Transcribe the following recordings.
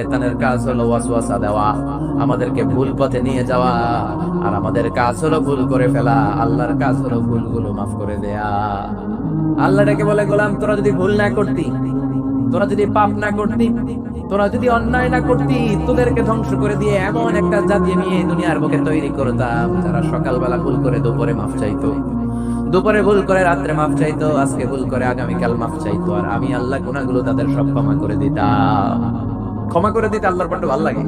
শয়তানের কাজ হলো ওয়াসওয়াসা দেওয়া, আমাদেরকে ভুল পথে নিয়ে যাওয়া। আর আমাদের কাজ হলো ভুল করে ফেলা, আল্লাহর কাজ হলো ভুলগুলো মাফ করে দেয়া। আল্লাহ ডেকে বলে, গোলাম তোরা যদি ভুল না করতি, তোরা যদি পাপ না করতি, তোরা যদি অন্যায় না করতি, তোদেরকে ধ্বংস করে দিয়ে এমন একটা জাতি নিয়ে দুনিয়ার বুকে তৈরি করতাম যারা সকালবেলা ভুল করে দুপুরে মাফ চাইতো, দুপুরে ভুল করে রাত্রে মাফ চাইতো, আজকে ভুল করে আগামীকাল মাফ চাইতো। আর আমি আল্লাহ গুনাহগুলো তাদের সব ক্ষমা করে দিতাম। ক্ষমা করে দিতে আল্লাহর বড় ভালো লাগে।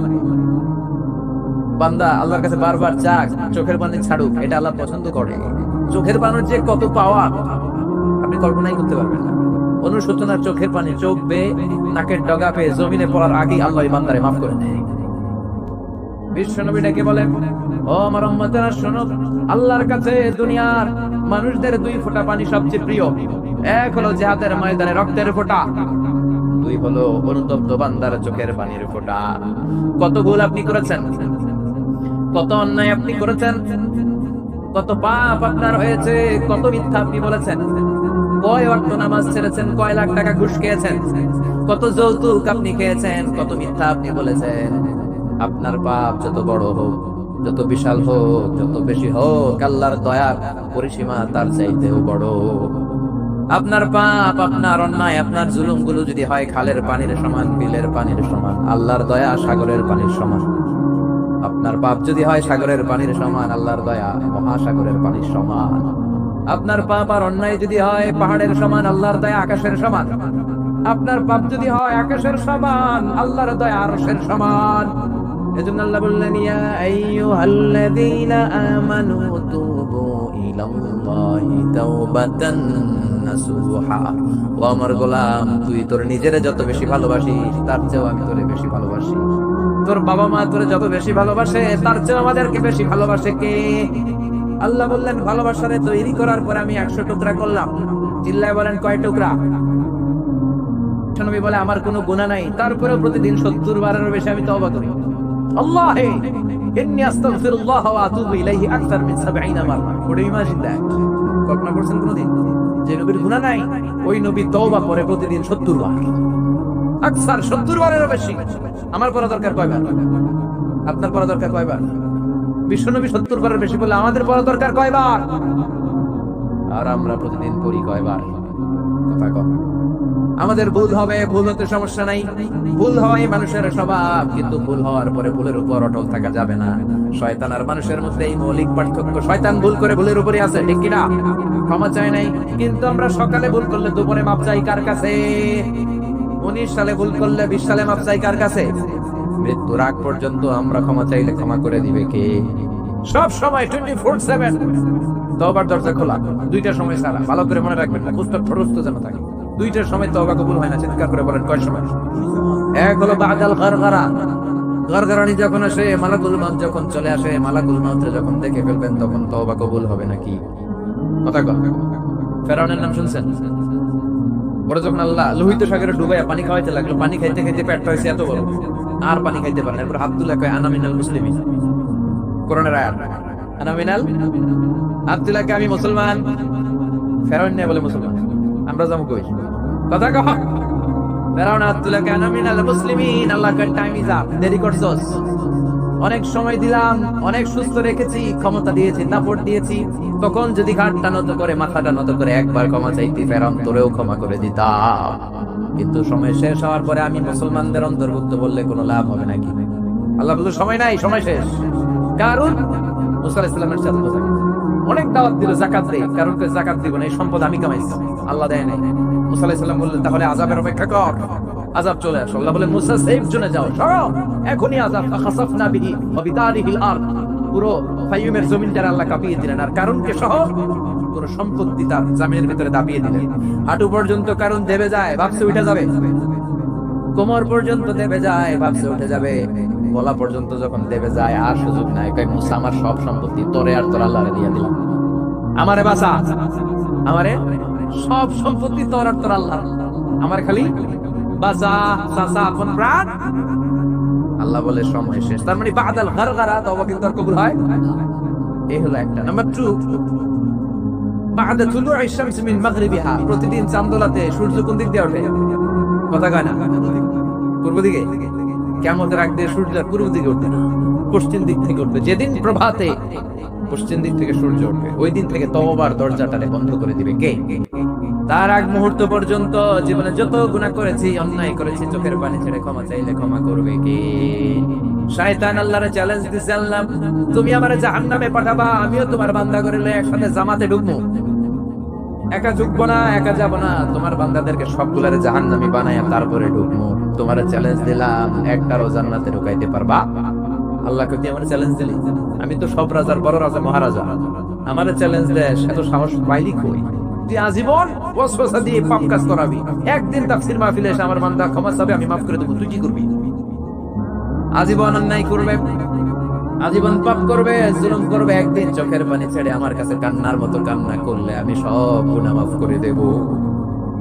বান্দা আল্লাহর কাছে বারবার চাক, চোখের পানি ছাড়ুক, এটা আল্লাহ পছন্দ করে। চোখের পানির যে কত পাওয়া আপনি কল্পনাই করতে পারবেন না। অনুশোচনার চোখের পানি, চোখ বেয়ে নাকের ডগা পেয়ে জমিনে পড়ার আগেই আল্লাহ এই বান্দারে মাফ করে দেয়। বিশ্বনবী ডেকে বলেন, ও আমার উম্মতেরা শোনো, আল্লাহর কাছে দুনিয়ার মানুষদের দুই ফোঁটা পানি সবচেয়ে প্রিয়। এক হলো জিহাদের ময়দানে রক্তের ফোঁটা, দুই হলো অনুতপ্ত বান্দার চোখের পানির ফোঁটা। কত ভুল আপনি করেছেন, কত অন্যায় আপনি করেছেন, কত পাপ আপনার হয়েছে, কত মিথ্যা আপনি বলেছেন, কয় ওয়াক্ত নামাজ ছেড়েছেন, কয় লাখ টাকা ঘুষ খেয়েছেন, কত যৌতুক আপনি খেয়েছেন, কত মিথ্যা আপনি বলেছেন। আপনার পাপ যত বড় হোক, যত বিশাল হোক, যত বেশি হোক, আল্লাহর দয়ার পরিসীমা তার চাইতেও বড়। আপনার পাপ, আপনার অন্যায়, আপনার জুলুমগুলো যদি হয় খালের পানির সমান, বিলের পানির সমান, আল্লাহর দয়া সাগরের পানির সমান। আপনার পাপ যদি হয় সাগরের পানির সমান, আল্লাহর দয়া মহাসাগরের পানির সমান। আপনার পাপ আর অন্যায় যদি হয় পাহাড়ের সমান, আল্লাহর দয়া আকাশের সমান। আপনার পাপ যদি হয় আকাশের সমান, আল্লাহর দয়া আরশের সমান। এজন্য আল্লাহ বললেন, ইয়া আইয়ুহাল্লাযীনা আমানু তুবু ইলাল্লাহি তাওবাতান নাসুহা। ও আমার গোলাম, তুই তোর নিজেরে যত বেশি ভালোবাসিস তার চেয়েও আমি তোরে বেশি ভালোবাসি। তোর বাবা মা তোরে যত বেশি ভালোবাসে তার চেয়েও আমাদেরকে বেশি ভালোবাসে কে? আল্লাহ বললেন, ভালোবাসারে তৈরি করার পর আমি 100 টুকরা করলাম। চিল্লায় বলেন, কয় টুকরা? নবী বলে, আমার কোনো গুনাহ নাই, তারপরেও প্রতিদিন 70 বারেরও বেশি আমি তওবা করি। আল্লাহে ইন্নী আস্তাগফিরুল্লাহ ওয়া আতুবু ইলাইহি আকসার মিন 70 মাররা। কোন ইমাজিন দ্যাট? কল্পনা করছেন কোনদিন যে নবীর গুনাহ নাই, ওই নবী তওবা করে প্রতিদিন 70 বার, আকসার 70 বারেরও বেশি। আমার পড়া দরকার কয়বার? আপনার পড়া দরকার কয়বার? বিশ্বনবী 70 বারের বেশি বলে আমাদের পড়া দরকার কয়বার? আর আমরা প্রতিদিন পড়ি কয়বার? কথা কম। আমাদের ভুল হবে, ভুল হতে সমস্যা নাই, ভুল হওয়াই মানুষের স্বভাব, কিন্তু ভুল হওয়ার পরে ভুলের উপর অটল থাকা যাবে না। শয়তান আর মানুষের মধ্যে এই মৌলিক পার্থক্য। শয়তান ভুল করে ভুলের উপরে আছে, ঠিক কিনা? ক্ষমা চায় নাই, কিন্তু আমরা সকালে ভুল করলে দুপুরে মাপ চাই কার কাছে? 19 সালে ভুল করলে 20 সালে মাপ চাই কার কাছে? মৃত্যুর আগ পর্যন্ত আমরা ক্ষমা চাইলে ক্ষমা করে দিবে কে? সব সময় 24/7 তওবার দরজা খোলা, দুইটা সময় ছাড়া। ভালো করে মনে রাখবেন, মুখস্থ ফরস্ত যেন থাকে। দুইটার সময় তওবা কবুল হয় না। চিৎকার করে বলেন, কয় সময়? এক হলো বাদাল গারগারা, গারগারানি যখন আসে, মালাকুল মউত যখন চলে আসে, মালাকুল মউত যখন দেখে ফেলবেন, তখন তওবা কবুল হবে নাকি? কথা কয়। ফেরাউনের নাম শুনছেন? বড় যখন আল্লাহ লোহিত সাগরে ডুবাইয়া পানি খাওয়াইতে লাগলো, পানি খাইতে খাইতে পেটটা হয়েছে এত বড়, আর পানি খাইতে পারে না। এরপর হাত তুলে কয়, আনা মিনাল মুসলিমিন। কোরআনের আয়াত, আনা মিনাল, হাত তুলে কয়, আমি মুসলমান। ফেরাউন নিয়ে বলে, মুসলমান আমরা যাবো কই? কথা কহ। ফেরাউন হাত তুলে কয়, আনা মিনাল মুসলিমিন। আল্লাহ কয়, টাইম ইজ আপ, দেরি করছস। অনেক সময় দিলাম, অনেক সুস্থ রেখেছি, ক্ষমতা দিয়েছি, দাপট দিয়েছি, তখন যদি ঘাটটা নত করে, মাথাটা নত করে একবার ক্ষমা চাইতি, ফেরাউন তোরেও ক্ষমা করে দিতাম। কিন্তু সময় শেষ হওয়ার পরে আমি মুসলমানদের অন্তর্ভুক্ত বললে কোনো লাভ হবে নাকি? আল্লাহ বলল, সময় নাই, সময় শেষ। কারণ মুসা আলাইহিস সালামের সাথে কথা অনেক দাওয়াত দিল, যাকাত দে। কারণ কে যাকাত দিব না, এই সম্পদ আমি কামাইছি, আল্লাহ দেয় নাই। মুসা আলাইহিস সালাম বললেন, তাহলে আযাবের অপেক্ষা কর, আযাব চলে আসে। আল্লাহ বলেন, মুসা সেফ জোনে যাও, সরো, এখনই আযাব। ফাখাসাফনা বিহি ওয়া বিদারিহিল আরদ, পুরো ফাইয়ুমের জমিনটা আল্লাহ কাঁপিয়ে দিলেন। আর কারণকে সহ পুরো সম্পত্তি তার জমিনের ভিতরে দাবিয়ে দিলেন। হাঁটু পর্যন্ত কারণ দেবে যায়, ভাবছে উঠে যাবে। কোমর পর্যন্ত দেবে যায়, ভাবছে উঠে যাবে। গলা পর্যন্ত যখন দেবে যায়, আর সুযোগ নাই। কয়, মুসা আমার সব সম্পত্তি তোরে আর তোর আল্লাহরে দিয়ে দিলাম, আমারে বাঁচা, আমারে সব সম্পত্তি তোর আর তোর আল্লাহ, আমার খালি বাঁচা, চাচা আপন প্রাণ। আল্লাহ বলে, সময় শেষ। তার মানে বাদাল গারগারা তওবা কিন্তু আর কবুল হয়। এই হলো একটা। নাম্বার 2, বাদা তুলুই শামস মিন মাগরিবিহা, প্রতিদিন চাঁদোলাতে সূর্য কোন দিক দিয়ে ওঠে? কথা কয় না, পূর্ব দিকে। কিয়ামতের আগ দিয়ে সূর্য পূর্ব দিকে উঠবে না, পশ্চিম দিক থেকে উঠবে। যেদিন প্রভাতে পশ্চিম দিক থেকে সূর্য উঠবে, ওই দিন থেকে তওবার দরজাটারে বন্ধ করে দিবে কে? তার আগ মুহূর্ত পর্যন্ত জীবনে যত গুনাহ করেছি, অন্যায় করেছি, চোখের পানি ছেড়ে ক্ষমা চাইলে ক্ষমা করবে কে? শয়তান আল্লাহরে চ্যালেঞ্জ দিছে, আল্লাহ তুমি আমারে জাহান্নামে পাঠাবা, আমিও তোমার বান্দা করে লয়ে একসাথে জামাতে ঢুকবো। একা ঢুকবো না, একা যাব না, তোমার বান্দাদেরকে সবগুলারে জাহান্নামী বানায়া তারপরে ঢুকবো। তোমার চ্যালেঞ্জ দিলাম, একটারও জান্নাতে ঢুকাইতে পারবা? আল্লাহকে তুই আমার চ্যালেঞ্জ দিলি? আমি তো সব রাজার বড় রাজা, মহারাজা। আমার চ্যালেঞ্জ দেশ, এত সাহস পাইলি কই? তুই আজীবন ওয়াসওয়াসা দিয়ে পাপ কাজ করাবি, একদিন তাফসীর মাহফিলে এসে আমার বান্দা ক্ষমা চাবে, আমি মাফ করে দেব, তুই কি করবি? আজীবন অন্যায় করবে, আজীবন পাপ করবে, জুলুম করবে, একদিন চোখের পানি ছেড়ে আমার কাছে কান্নার মতো কান্না করলে আমি সব গুনাহ মাফ করে দেব।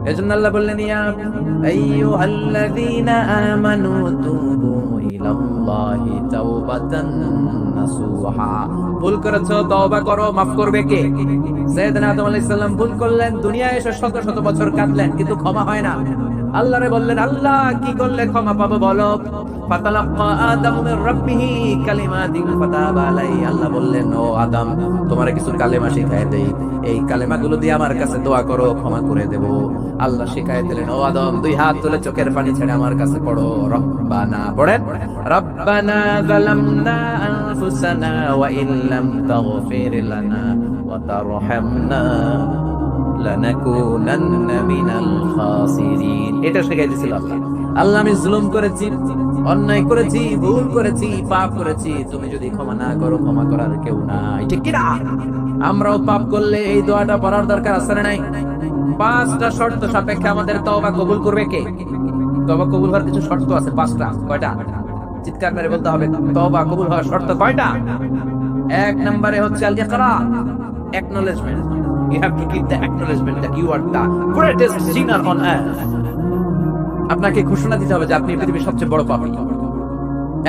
এজন্য আল্লাহ বললেন, ইয়া আইয়ুহাল্লাযীনা আমানু তুবু ইলাল্লাহি তাওবাতান নাসুহা। ভুল করেছো, তওবা করো, মাফ করবে কে? সাইয়েদনা আদম আলাইহিস সালাম ভুল করলেন, দুনিয়ায় এসে শত শত বছর কাঁদলেন, কিন্তু ক্ষমা হয় না। আল্লাহরে বললেন, আল্লাহ কি করলে ক্ষমা পাবো বলো? ফাতালাক্কা আদামু মির রাব্বিহি কালিমাতিন ফাতাবা আলাইহি। আল্লাহ বললেন, ও আদম, তোমারে কিছু কালেমা শিখায় দেই, এই কালেমাগুলো দিয়ে আমার কাছে দোয়া করো, ক্ষমা করে দেব। আল্লাহ শিখায় দিলেন, ও আদম, দুই হাত তুলে চোখের পানি ছেড়ে আমার কাছে পড়ো, রব্বানা, পড়েন, রব্বানা যালামনা আনফুসানা ওয়া ইল্লাম তাগফির লানা ওয়া তারহামনা লানাকুনান্না মিনাল খাসিরিন। এটা শিখাই দিয়েছিল আল্লাহ। আল্লাহ, আমি জুলুম করেছি, অন্যায় করেছি, ভুল করেছি, পাপ করেছি, তুমি যদি ক্ষমা না করো, ক্ষমা করার কেউ নাই, ঠিক কি না? আমরাও পাপ করলে এই দোয়াটা পড়ার দরকার আছে না নাই? 5টা শর্ত সাপেক্ষে আমাদের তওবা কবুল করবে কে? তওবা কবুল হওয়ার কিছু শর্ত আছে, 5টা। কয়টা? চিৎকার করে বলতে হবে, তওবা কবুল হওয়ার শর্ত কয়টা? 1 নম্বরে হচ্ছে আল ইকরা, acknowledgement. You have to give the acknowledgement that you are the greatest sinner on earth. আপনাকে ঘোষণা দিতে হবে যে আপনি পৃথিবীর সবচেয়ে বড় পাপী।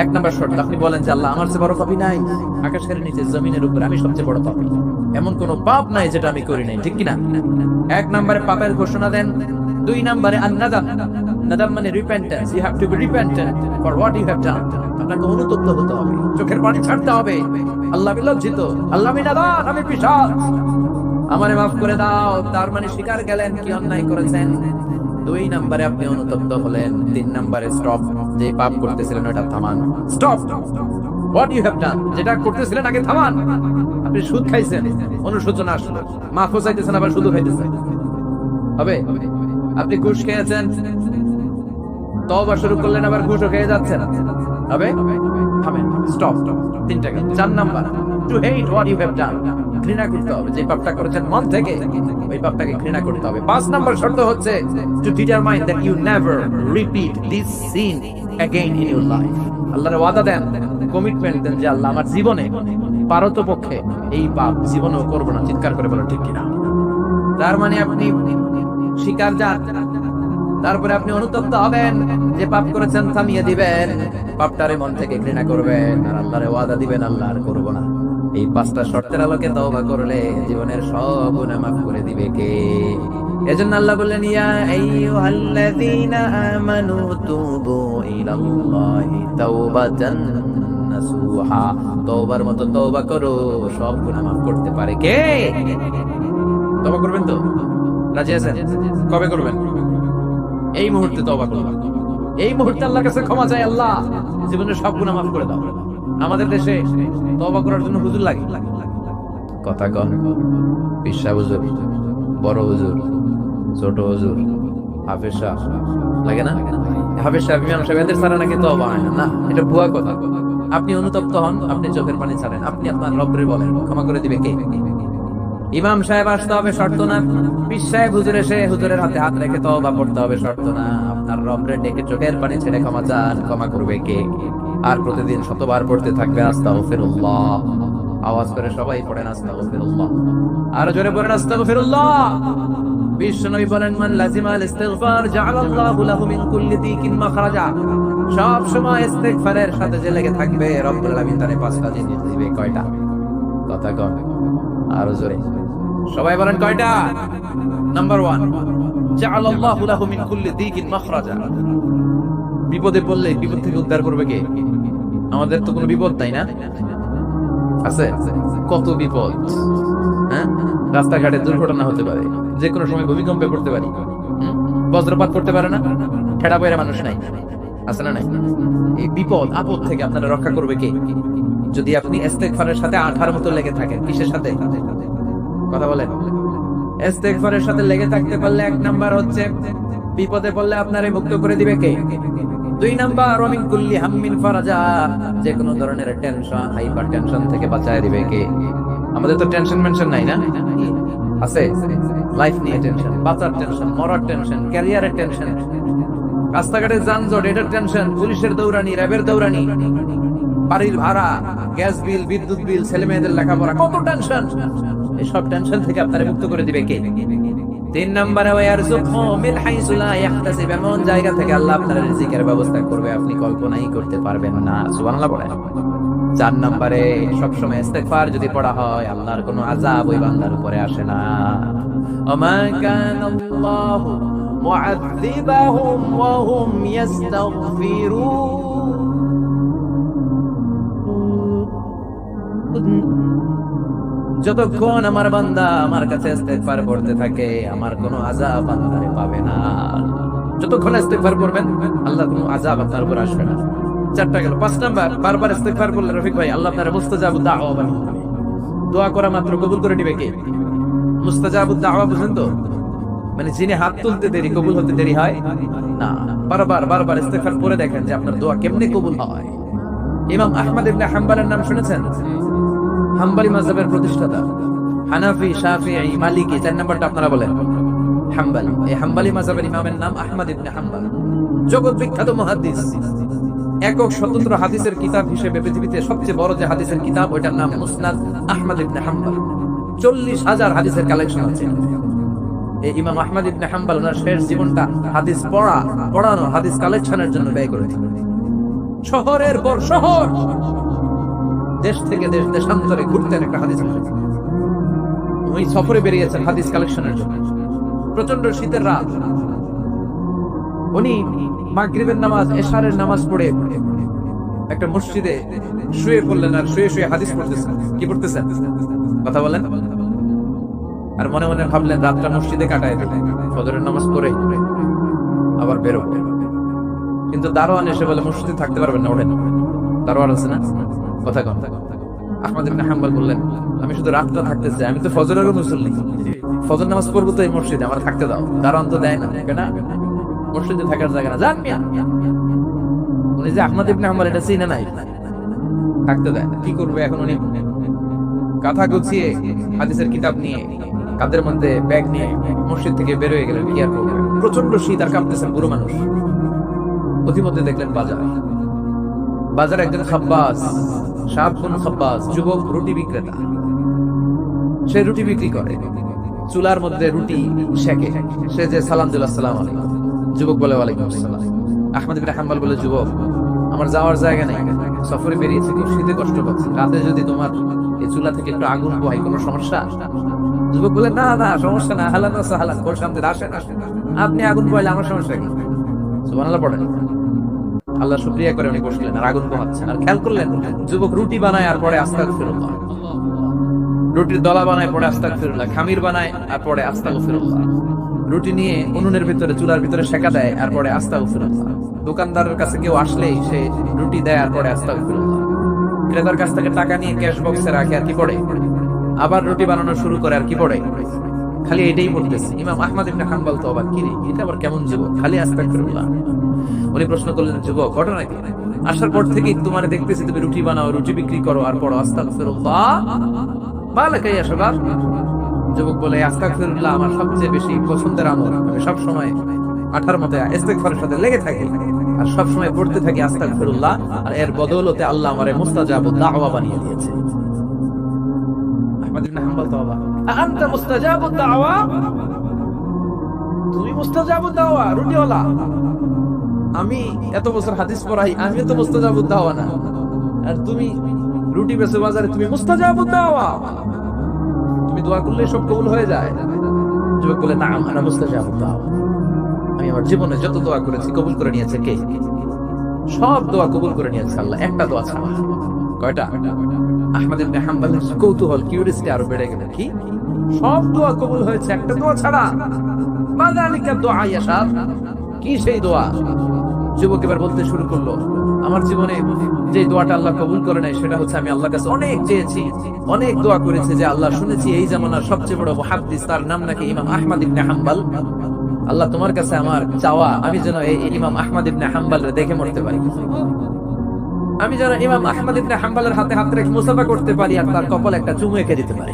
1 নম্বর শর্ত, আপনি বলেন যে আল্লাহ, আমার চেয়ে বড় পাপী নাই, আকাশের নিচে জমিনের উপরে আমি সবচেয়ে বড় পাপী, এমন কোন পাপ নাই যেটা আমি করি নাই, ঠিক কি না? 1 নম্বরে পাপের ঘোষণা দেন। 2 নম্বরে আন-নাদাম, নাদাম মানে repentance. You have to be repentant for what you have done. আপনাকে অনুতপ্ত হতে হবে, চোখের পানি ছাড়তে হবে। আল্লাহ, আমি লজ্জিত, আল্লাহ আমি নাদান, আমি পিশাচ, আমারে মাফ করে দাও। তার মানে স্বীকার গেলেন কি অন্যায় করেছেন। 2 নম্বরে আপনি অনুতপ্ত হলেন। 3 নম্বরে স্টপ, যে পাপ করতেছিলেন ওটা থামান, stop what you have done, যেটা করতেছিলেন আগে থামান। আপনি সুদ খাইছেন, অনুশোচনা আসলো, মাফও চাইতেছেন, আবার সুদও খাইতেছেন, হবে? আপনি ঘুষ খেয়েছেন, তওবা শুরু করলেন, আবার ঘুষও খেয়ে যাচ্ছেন, হবে? থামেন, স্টপ। 3 টাকা। 4 number, to hate what you have done, ঘৃণা করতে হবে, যে পাপটা করেছেন মন থেকে ওই পাপটাকে ঘৃণা করতে হবে। 5 নাম্বার শর্ত হচ্ছে to determine that you never repeat this sin again in your life. আল্লাহর ওয়াদা দেন, কমিটমেন্ট দেন যে আল্লাহ, আমার জীবনে পারতপক্ষে এই পাপ জীবনেও করব না। চিৎকার করে বলো, ঠিক কিনা? তার মানে আপনি স্বীকার যান, তারপরে আপনি অনুতপ্ত হবেন, যে পাপ করেছেন থামিয়ে দিবেন, পাপটারে মন থেকে ঘৃণা করবেন, আর আল্লাহরে ওয়াদা দিবেন, আল্লাহ আর করব না। এই 5টা শর্তের আলোকে তওবা করলে জীবনের সব গুনাহ মাফ করে দিবে কে? এজন্য আল্লাহ বললেন, ইয়া আইয়ুহাল্লাযীনা আমানু তুবু ইলাল্লাহি তাওবাতান নাসুহা। তওবার মতো তওবা করো, সব গুনাহ মাফ করতে পারে কে? তওবা করবেন তো? রাজি আছেন? কবে করবেন? এই মুহূর্তে তওবা করবেন। এই মুহূর্তে আল্লাহর কাছে ক্ষমা চাই, আল্লাহ জীবনের সব গুনাহ মাফ করে দাও। আমাদের দেশে তওবা করার জন্য হুজুর লাগে, কথা কন, পিসা হুজুর, বড় হুজুর, ছোট হুজুর, হাফেজ সাহেব লাগে না? হাফেজ সাহেব, ইমাম সাহেব, এদের ছাড়া নাকি তওবা হয় না। না, এটা ভুয়া কথা। আপনি অনুতপ্ত হন, আপনি চোখের পানি ছাড়েন, আপনি আপনার রব্বরে বলেন, ক্ষমা করে দিবে কে? ইমাম সাহেব আসতে হবে, শর্ত না। পীর সাহেব হুজুর এসে হুজুরের হাতে হাত রেখে তওবা পড়তে হবে, শর্ত না। আপনার রব্বরে ডেকে চোখের পানি ছেড়ে ক্ষমা চান, ক্ষমা করবে কে? আর প্রতিদিন শতবার পড়তে থাকবে আস্তাগফিরুল্লাহ। আওয়াজ করে সবাই পড়েন আস্তাগফিরুল্লাহ, আর জোরে পড়েন আস্তাগফিরুল্লাহ। বিশ্বনবী বলেন, মান লাজিমাল ইস্তিগফার জাআলাল্লাহু লাহু মিন কুল্লি দিকিন মাখরাজা। সব সময় ইস্তিগফারের সাথে যে লেগে থাকবে, রব্বুল আলামিন তারে 5টা জিনিস দিবে। কয়টা? কথা কন, আর জোরে সবাই বলেন, কয়টা? নাম্বার 1, জাআলাল্লাহু লাহু মিন কুল্লি দিকিন মাখরাজা। বিপদে পড়লে বিপদ থেকে উদ্ধার করবে কে? আমাদের তো কোনো বিপদ নাই না, আছে? কত বিপদ, হ্যাঁ? রাস্তাঘাটে দুর্ঘটনা হতে পারে, যে কোনো সময় ভূমিকম্পে পড়তে পারি, বজ্রপাত করতে পারে না, ঠেড়া বইরা মানুষ নাই, আছে না নাই? এই বিপদ আপদ থেকে আপনারা রক্ষা করবে কে? যদি আপনি ইস্তেগফারের সাথে আঠার মতো লেগে থাকেন। কিসের সাথে? কথা বলেন। ইস্তেগফারের সাথে লেগে থাকতে পারলে এক নাম্বার হচ্ছে বিপদে পড়লে আপনারে মুক্ত করে দিবে কে? দুই নাম্বার ওয়ামিন কুল্লি হাম্মিন ফারাজা, যে কোনো ধরনের টেনশন, হাইপার টেনশন থেকে বাঁচায় দিবে কে? আমাদের তো টেনশন মেনশন নাই না, আছে? লাইফ নিয়ে টেনশন, বাঁচার টেনশন, মরার টেনশন, ক্যারিয়ারের টেনশন, রাস্তাঘাটে যানজট এটার টেনশন, পুলিশের দৌড়ানি, র্যাবের দৌড়ানি, বাড়ির ভাড়া, গ্যাস বিল, বিদ্যুৎ বিল, ছেলে মেয়েদের লেখাপড়া, কত টেনশন। এসব টেনশন থেকে আপনারে মুক্ত করে দিবে কে? তিন নম্বরে ওয়ারযুকহু মিন হাইসু লা ইয়াহতাসিব, এমন জায়গা থেকে আল্লাহ আপনার রিজিকের ব্যবস্থা করবে আপনি কল্পনাই করতে পারবেন না। সুবহানাল্লাহ বলেন। চার নম্বরে সবসময় ইস্তেগফার যদি পড়া হয় আল্লাহর কোনো আযাব ওই বান্দার উপরে আসে না। ওমা কানাল্লাহু মুআযযিবাহুম ওয়া হুম ইস্তাগফিরুন, যতক্ষণ আমার বান্দা আমার কাছে ইস্তেগফার পড়তে থাকে আমার কোনো আযাব বান্দারে পাবে না। যতক্ষণ ইস্তেগফার করবেন আল্লাহর কোনো আযাব আপনার উপর আসবে না। চারটা গেল। পাঁচ নাম্বার, বারবার ইস্তেগফার করলে রফিক ভাই আল্লাহ আপনার মুস্তাজাবুদ দাওয়া বানিয়ে দিবে। দোয়া করা মাত্র কবুল করে দিবে কে? মুস্তাজাবুদ দাওয়া বুঝেন তো? মানে যিনি হাত তুলতে দেরি কবুল হতে দেরি হয় না। বারবার ইস্তেগফার করে দেখেন যে আপনার দোয়া কেমনে কবুল হয়। ইমাম আহমদ ইবনে হাম্বলের নাম শুনেছেন? হাম্বলি মাযহাবের প্রতিষ্ঠাতা। হানাফি, শাফিঈ, মালিকি, চার নাম্বারটা আপনারা বলেন হাম্বলি। এই হাম্বলি মাযহাবের ইমামের নাম আহমদ ইবনে হাম্বল, জগৎ বিখ্যাত মুহাদ্দিস। একক স্বতন্ত্র হাদিসের কিতাব হিসেবে পৃথিবীতে সবচেয়ে বড় যে হাদিসের কিতাব ওইটার নাম মুসনাদ আহমদ ইবনে হাম্বল। 40,000 হাদিসের কালেকশন আছে। এই ইমাম আহমদ ইবনে হাম্বল ওনার শেষ জীবনটা হাদিস পড়ানো, হাদিস কালেকশনের জন্য ব্যয় করেছেন। শহরের পর শহর, দেশ থেকে দেশ, দেশান্তরে ঘুরতেন একটা হাদিস কালেকশন। উনি সফরে বেরিয়েছেন হাদিস কালেকশনের জন্য। প্রচন্ড শীতের রাত, উনি মাগরিবের নামাজ, এশারের নামাজ পড়ে একটা মসজিদে শুয়ে পড়লেন আর শুয়ে হাদিস পড়তেছেন। কি পড়তেছেন? কথা বলেন। আর মনে মনে ভাবলেন রাতটা মসজিদে কাটায় দিলেন, ফজরের নামাজ পড়ে আবার বেরো। কিন্তু দারোয়ান এসে বলে মসজিদে থাকতে পারবেন না, ওঠেন। দারোয়ান আছে না? কথা কম। আহমদ ইবনে হাম্বল বললেন আমি শুধু রাতটা থাকতে চাই, আমি তো ফজরেরও মুসল্লি, ফজর নামাজ পড়বো তো এই মসজিদে, আমার থাকতে দাও। দারোয়ান তো দেয় না, কেন? মসজিদে থাকার জায়গা না, জান মিয়া। উনি যে আহমদ ইবনে হাম্বল এটা চিনে নাই, থাকতে দেয় না। কি করবে এখন? উনি কাঁথা গুছিয়ে হাদিসের কিতাব নিয়ে কাঁধের মধ্যে ব্যাগ নিয়ে মসজিদ থেকে বের হয়ে গেলেন। কি আর করবে? প্রচন্ড শীত আর কাঁপতেছেন বুড়ো মানুষ। অতিমধ্যে দেখলেন বাজারে একজন খাব্বাস, খাব্বাস, যুবক রুটি বিক্রেতা। সে রুটি বিক্রি করে, চুলার মধ্যে রুটি সেকে। সে যে সালাম দিল আসসালামু আলাইকুম, যুবক বলে ওয়ালাইকুম আসসালাম। আহমদ ইবনে হাম্বল বলে যুবক আমার যাওয়ার জায়গা নেই, সফরে বেরিয়েছি, খুব শীতে কষ্ট পাচ্ছি, রাতে যদি তোমার এই চুলা থেকে একটু আগুন পোহাই কোনো সমস্যা? যুবক বলে না সমস্যা না, হালান সাহালান, কোন শান্তি, আসেন আপনি আগুন পোহাইলে আমার সমস্যা কি? সুবহানাল্লাহ পড়েন। আল্লাহ শুকরিয়া করে উনি বসলেন আর আগুন পোহাচ্ছেন। আর খেয়াল করলেন যুবক রুটি বানায় আর পরে আস্তাগফিরুল্লাহ, রুটির দলা বানায় পরে আস্তাগফিরুল্লাহ, খামির বানায় আর পরে আস্তাগফিরুল্লাহ, রুটি নিয়ে উনুনের ভিতরে চুলার ভিতরে সেকা দেয় আর পরে আস্তাগফিরুল্লাহ, দোকানদারের কাছে কেউ আসলেই সে রুটি দেয় আর পরে আস্তাগফিরুল্লাহ, ক্রেতার কাছ থেকে টাকা নিয়ে ক্যাশ বক্সে রাখে আর কি পড়ে, আবার রুটি বানানো শুরু করে আর কি পড়ে, খালি এটাই পড়তেছে। ইমাম আহমদ ইবনে হাম্বল তো অবাক, কি রে এটা আবার কেমন যুবক, খালি আস্তাগফিরুল্লাহ। উনি প্রশ্ন করলেন যুবক ঘটনা কি? আসার পর থেকেই তোমারে দেখতেছি তুমি রুটি বানাও, রুটি বিক্রি করো আর পড়ো আস্তাগফিরুল্লাহ, মালাকা ইয়া শাবাব। যুবক বলে আস্তাগফিরুল্লাহ আমার সবচেয়ে বেশি পছন্দের আমল, আমি সব সময় আঠার মতে ইস্তেগফারের সাথে লেগে থাকি আর সব সময় পড়তে থাকি আস্তাগফিরুল্লাহ, আর এর বদৌলতে আল্লাহ আমারে মুস্তাজাবুদ দাওয়া বানিয়ে দিয়েছে। আহমদ ইবনে হাম্বল তো অবাক, আনতা মুস্তাজাবুদ দাওয়া, তুমি মুস্তাজাবুদ দাওয়া রুটিওয়ালা? আমি এত বছর হাদিস পড়াই, আমি তো মুস্তাজাবুদ দাওয়া না, আর তুমি রুটি বেচো বাজারে, তুমি মুস্তাজাবুদ দাওয়া, তুমি দোয়া করলে সব কবুল হয়ে যায়? যুবক বলে না, আমরা মুস্তাজাবুদ দাওয়া, আমি আমার জীবনে যত দোয়া করেছি কবুল করে নিয়েছে কে? সব দোয়া কবুল করে নিয়েছে আল্লাহ, একটা দোয়া ছাড়া। কয়টা? আহমদ ইবনে হাম্বলের কৌতূহল, কিউরিয়াসিটি আরো বেড়ে গেল। কি? সব দোয়া কবুল হয়েছে, একটা দোয়া ছাড়া। মাযালিকা দুআ ইয়াশার, কি সেই দোয়া? যুবক এবার বলতে শুরু করলো, আমার জীবনে যে দোয়াটা আল্লাহ কবুল করে নাই সেটা হচ্ছে আমি আল্লাহর কাছে অনেক চেয়েছি, অনেক দোয়া করেছি যে আল্লাহ, শুনেছি এই জামানার সবচেয়ে বড় মুহাদ্দিস, তার নাম নাকি ইমাম আহমদ ইবনে হাম্বল। আল্লাহ তোমার কাছে আমার চাওয়া, আমি যেন এই ইমাম আহমদ ইবনে হাম্বলকে দেখে মরতে পারি, আমি যেন ইমাম আহমদ ইবনে হাম্বলের হাতে হাত রেখে মুসাফা করতে পারি আর তার কপালে একটা চুমু এঁকে দিতে পারি।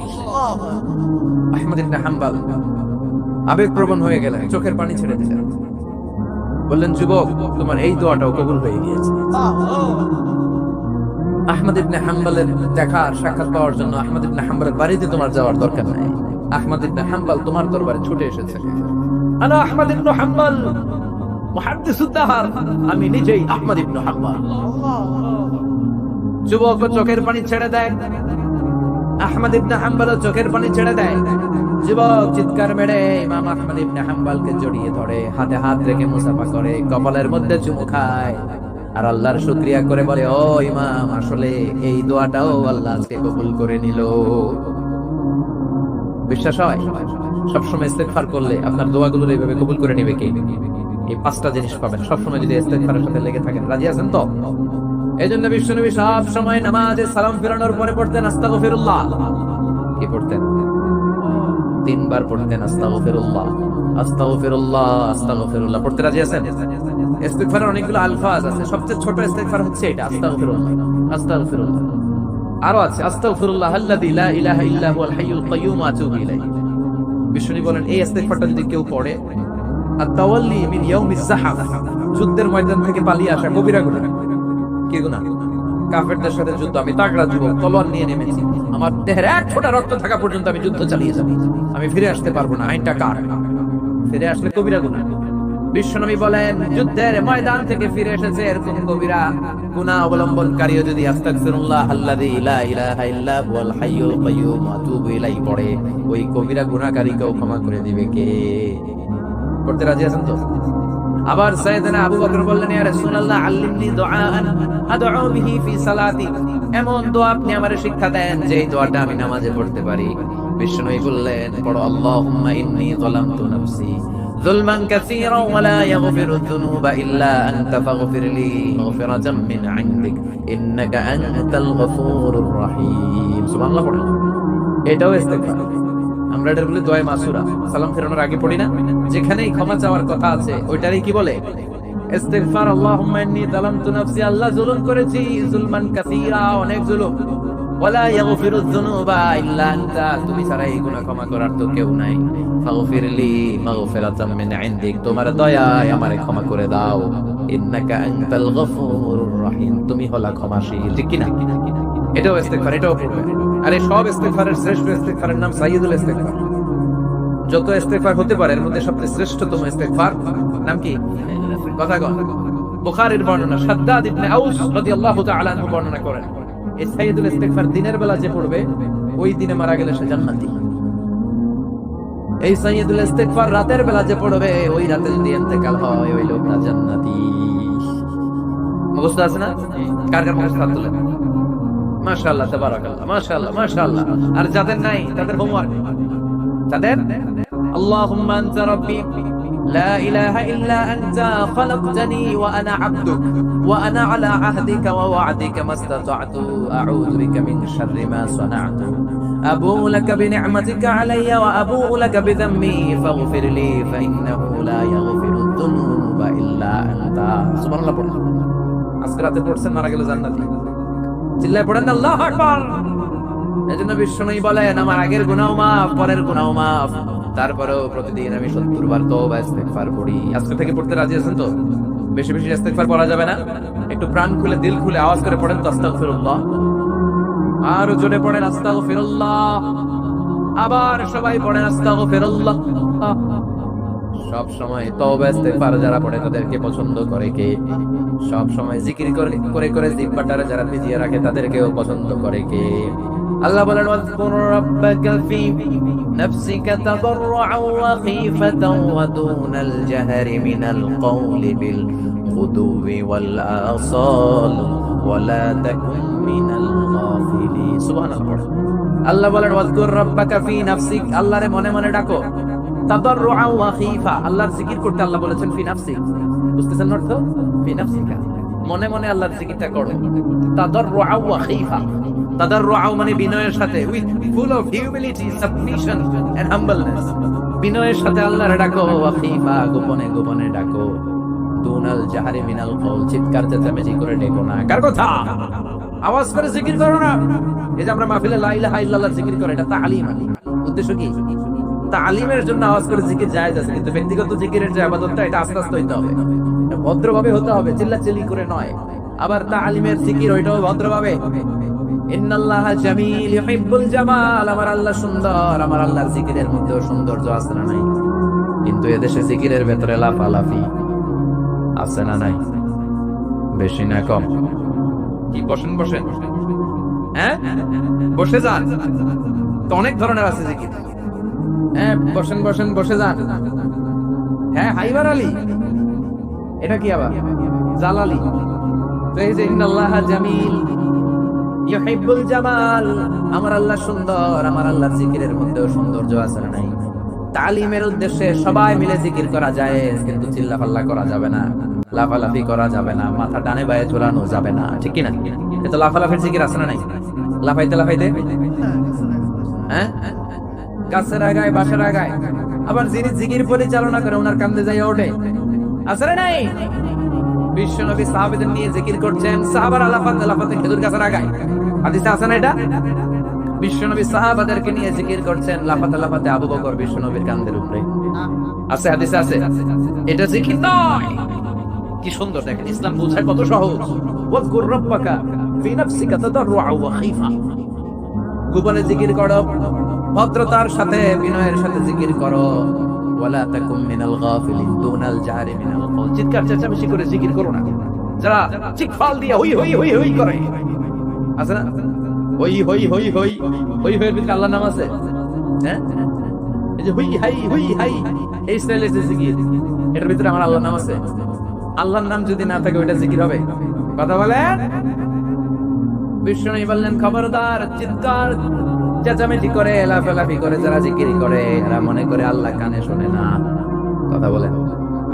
আহমদ ইবনে হাম্বল আবেগপ্রবণ হয়ে গেলেন, চোখের পানি ছেড়ে দিলেন, বললেন, যুবক, তোমার এই দোয়াটাও কবুল হয়ে গিয়েছে। আহমদ ইবনে হাম্বলের দেখার সাক্ষাৎ পাওয়ার জন্য আহমদ ইবনে হাম্বলের বাড়িতে তোমার যাওয়ার দরকার নাই। আহমদ ইবনে হাম্বল তোমার দরবারে ছুটে এসেছে। আনা আহমদ ইবনে হাম্বল মুহাদ্দিসুদ দাহর, আমি নিজেই আহমদ ইবনে হাম্বল। যুবক চোখের পানি ছেড়ে দেয়, আহমদ ইবনে হাম্বল চোখের পানি ছেড়ে দেয়। যুবক চিৎকার মেরে ইমাম আহমদ ইবনে হাম্বলকে জড়িয়ে ধরে, হাতে হাত রেখে মুসাফা করে, কপালের মধ্যে চুমু খায় আর আল্লাহর শুকরিয়া করে বলে, ও ইমাম, আসলে এই দোয়াটাও আল্লাহ আজকে কবুল করে নিল। বিশ্বাস হয়? সবসময় ইস্তেগফার করলে আপনার দোয়াগুলো এইভাবে কবুল করে নেবে কে? এই পাঁচটা জিনিস পাবেন সবসময় যদি ইস্তেগফারের সাথে লেগে থাকেন। রাজি আছেন তো? এই জন্য বিশ্বনবী সব সময় নামাজে সালাম ফেরানোর পরে পড়তেন আস্তাগফিরুল্লাহ। কি পড়তেন? 3 বার পড়তেন আস্তাগফিরুল্লাহ, আস্তাগফিরুল্লাহ, আস্তাগফিরুল্লাহ। পড়তে রাজি আছেন? ইস্তেগফারের অনেকগুলো আলফাজ আছে, সবচেয়ে ছোট ইস্তেগফার হচ্ছে এটা, আস্তাগফিরুল্লাহ, আস্তাগফিরুল্লাহ। আরো আছে আস্তাগফিরুল্লাহ আল্লাযী লা ইলাহা ইল্লা হুয়াল হাইয়ুল কাইয়্যুম ওয়া আতুবু ইলাইহি। বিশ্বনবী বলেন, এই ইস্তেগফারটা যদি কেউ পড়ে, আত-তাওয়াল্লি মিন ইয়াউমিজ যাহাফ, যুদ্ধের ময়দান থেকে পালিয়ে আসা কবিরা গুনাহ। কি গুনাহ? কাফেরদের সাথে যুদ্ধ, আমি তাগড়া যুবক, তলোয়ার নিয়ে নেমেছি, আমার দেহের এক ফোঁটা রক্ত থাকা পর্যন্ত আমি যুদ্ধ চালিয়ে যাব, আমি ফিরে আসতে পারবো না, আইনটা কার? ফিরে আসলে কবিরা গুনাহ। বিশ্বনবী বলেন, যুদ্ধের ময়দান থেকে ফিরে এসেছে এরকম কবিরা গুনাহ অবলম্বনকারীও যদি আস্তাগফিরুল্লাহ আল্লাযী লা ইলাহা ইল্লা হুয়াল হাইয়ুল কাইয়্যুম ওয়া আতুবু ইলাইহি পড়ে, ওই কবিরা গুনাহকারীকেও ক্ষমা করে দিবে কে? করতে রাজি আছেন তো? আবার সাইয়েদনা আবু বকর বললেন, ইয়া রাসূলুল্লাহ আল্লিমনি দুআআন আদউ বিহি ফি সালাতি, এমন দোয়া আপনি আমারে শিক্ষা দেন যে এই দোয়াটা আমি নামাজে পড়তে পারি। বিশ্বনবী বললেন, পড়ো, আল্লাহুম্মা ইন্নী যালামতু নাফসি যুলমান কাসীরা ওয়া লা ইয়াগফিরুয যুনুবা ইল্লা আনতা ফাগফিরলি মাগফিরাতাম মিন ইনদিক ইন্নাকা আনতাল গফুরুর রহিম। সুবহানাল্লাহ পড়েন। এটাও ইস্তেগফার। আমরা এটা বলি দোয়া মাসুরা, সালাম ফেরানোর আগে পড়ি না? যেখানেই ক্ষমা চাওয়ার কথা আছে ওইটারই কি বলে? ইস্তিগফার। আল্লাহুম্মা ইন্নী যালামতু নাফসি, আল্লাহ জুলুম করেছি, যুলমান কাসীরা, অনেক জুলুম। ওয়ালা ইয়াগফিরুয যুনুবা ইল্লা আনতা, তুমি ছাড়া এই গুনাহ ক্ষমা করার তো কেউ নাই। ফাগফিরলি মাগফিরাতাম মিন ইনদিক, তোমার দয়ায় আমারে ক্ষমা করে দাও। ইন্নাকা আনতাল গফুরুর রহিম, তুমি হলা ক্ষমাশীল। ঠিক কি না? এটাও ইস্তেগফার, এটাও পড়বে। আরে সব ইস্তেগফারের শ্রেষ্ঠ ইস্তেগফারের নাম সাইয়্যিদুল ইস্তেগফার। যত ইস্তেগফার হতে পারে এর মধ্যে সবচেয়ে শ্রেষ্ঠতম ইস্তেগফার নাম কি? কথা কন। বুখারীর বর্ণনা, শাদ্দাদ ইবনে আউস রাদিয়াল্লাহু তাআলা আনহু বর্ণনা করেন, এই সাইয়্যিদুল ইস্তেগফার দিনের বেলা যে পড়বে ওই দিনে মারা গেলে সে জান্নাতি। এই সাইয়্যিদুল ইস্তেগফার রাতের বেলা যে পড়বে ওই রাতে যদি ইন্তেকাল হয় ওই লোকটা জান্নাতি। মুখস্থ আছে না? কার কার মুখস্থ তুলে? মাশাআল্লাহ, তাবারাকাল্লাহ, মাশাআল্লাহ, মাশাআল্লাহ। আর যাদের নাই তাদের হোমওয়ার্ক, তাদের আল্লাহুম্মা আনতা রাব্বি লা ইলাহা ইল্লা আনতা খালাকতানি ওয়া আনা আবদুক ওয়া আনা আলা আহদিকা ওয়া ওয়া'দিকা মাস্তাতা'তু আউযু বিকা মিন শাররি মা সানা'তু আবুউ লাকা বিনি'মাতিকা আলাইয়া ওয়া আবুউ লাকা বিযামমি ফাগফিরলি ফাইন্নাহু লা ইয়াগফিরুয যুনুবা ইল্লা আনতা। সুবহানাল্লাহ পড়ুন। আজকে রাতে পড়ছেন, মারা গেলে জান্নাতি। চিল্লায় পড়েন আল্লাহু আকবার। এজন্য বিশ্বনবী বলেন, আমার আগের গুনাহ মাফ, পরের গুনাহ মাফ, তারপরেও প্রতিদিন আমি 70 বার তওবা ইস্তেগফার পড়ি। আজকে থেকে পড়তে রাজি আছেন তো? বেশি বেশি ইস্তেগফার পড়া যাবে না? একটু প্রাণ খুলে, দিল খুলে আওয়াজ করে পড়েন তো আস্তাগফিরুল্লাহ। আর জোরে পড়েন আস্তাগফিরুল্লাহ। আবার সবাই পড়েন আস্তাগফিরুল্লাহ। সব সময় তওবা ইস্তেগফার যারা পড়ে তাদেরকে পছন্দ করে কে? সব সময় জিকির করে করে জিহ্বাটারে যারা ভিজিয়ে রাখে তাদেরকেও পছন্দ করে কে? আল্লাহ বলেন ওয়াজকুর রাব্বাকা ফি নাফসিকা তাদাররুআন ওয়া খীফাতান ওয়া দুনাল জাহরি মিনাল কওলি বিল গুদুবি ওয়াল আসাল ওয়া লা তাকুন মিনাল গাফিলিন। সুবহানাল্লাহ। আল্লাহ বলেন ওয়াজকুর রাব্বাকা ফি নাফসিক, আল্লাহরে মনে মনে ডাকো। তাদাররুআন ওয়া খীফা, আল্লাহর জিকির করতে আল্লাহ বলেছেন ফি নাফসিক। বুঝতেছেন অর্থ? ফি নাফসিকা, মনে মনে আল্লাহর জিকিরটা করো। তাদাররুআন ওয়া খীফা, তাদাররুআ মানে বিনয়ের সাথে, with full of humility, submission and humbleness, বিনয়ের সাথে আল্লাহরে ডাকো। ওয়া খীফা, গোপনে গোপনে ডাকো। দুনাল জাহরি মিনাল কওল, চিৎকার চেঁচামেচি করে ডেকো না। কার কথা? আওয়াজ করে জিকির করো না। এই যে আমরা মাহফিলে লা ইলাহা ইল্লাল্লাহ জিকির করে, এটা তালিম। উদ্দেশ্য কি? তালিমের জন্য আওয়াজ করে জিকির জায়েজ আছে, কিন্তু ব্যক্তিগত জিকিরের যে ইবাদতটা, এটা আস্তে আস্তে হইতে হবে, ভদ্রভাবে হতে হবে, চিল্লাচিল্লি করে নয়। আবার তালিমের জিকির ওইটাও ভদ্রভাবে। ইন্নাল্লাহা জামিল ইউহিব্বুল জামাল, আমার আল্লাহ সুন্দর, আমার আল্লাহর জিকিরের মধ্যেও সৌন্দর্য আছে না নাই? কিন্তু এদেশে জিকিরের ভেতরে লাফালাফি আছে না নাই? বেশি না কম? কি বসেন বসেন, হ্যাঁ বসে যান, তো অনেক ধরনের আছে জিকির। হ্যাঁ বসেন বসেন, বসে যান। হ্যাঁ হাইবার আলী, এটা কি আবার জালালি? তো এই যে ইন্নাল্লাহা জামিল ইউহিব্বুল জামাল, আমার আল্লাহ সুন্দর, আমার আল্লাহর জিকিরের মধ্যেও সৌন্দর্য আছে না নাই? তালিমের উদ্দেশ্যে সবাই মিলে জিকির করা যায়, কিন্তু চিল্লাপাল্লা করা যাবে না, লাফালাফি করা যাবে না, মাথা ডানে বায়ে ঝোলানো যাবে না, ঠিক কি না? এটা লাফালাফির জিকির আছে না নাই? লাফাইতে লাফাইতে, হ্যাঁ গাছের আগায় বাসার আগায়। আবার যিনি জিকির পরিচালনা করে ওনার কান্দে যাই ওঠে, আছে না নাই? বিশ্ব নবী সাহাবাদের নিয়ে জিকির করছেন, সাহাবারা লাফাতে লাফাতে খেজুর গাছের আগায়। হাদিসে আছে না এটা? বিশ্ব নবী সাহাবাদেরকে নিয়ে জিকির করছেন, লাফাতে লাফাতে আবু বকর বিশ্ব নবীর কান্দের উপরে। আছে হাদিসে আছে। এটা জিকির নয়। কি সুন্দর দেখেন, ইসলাম বোঝায় কত সহজ। ওয়াজকুর রাব্বাকা ফি নাফসিকা তাদাররুআ ওয়া খীফা, গোপনে জিকির করো, ভদ্রতার সাথে বিনয়ের সাথে জিকির করো। ওয়ালা তাকুম মিনাল গাফিলিন, দুনাল জাহরি মিনাল কওল, চিৎকার চেঁচামেচি করে জিকির করো না। যারা চিৎফাল দিয়ে হই হই হই হই করে, আছে না? হই হই হই হই হই হই, এর আল্লাহর নাম আছে? হ্যাঁ, এই যে হুই হাই হুই হাই, এই স্টাইলে যে জিকির, এটার ভিতরে আমার আল্লাহর নাম আছে? আল্লাহর নাম যদি না থাকে ওইটা জিকির হবে? কথা বলেন। বিষ্ণু বললেন খবরদার, চিৎকার চেঁচামেচি করে লাফালাফি করে যারা জিকির করে, এরা মনে করে আল্লাহ কানে শোনে না। কথা বলেন।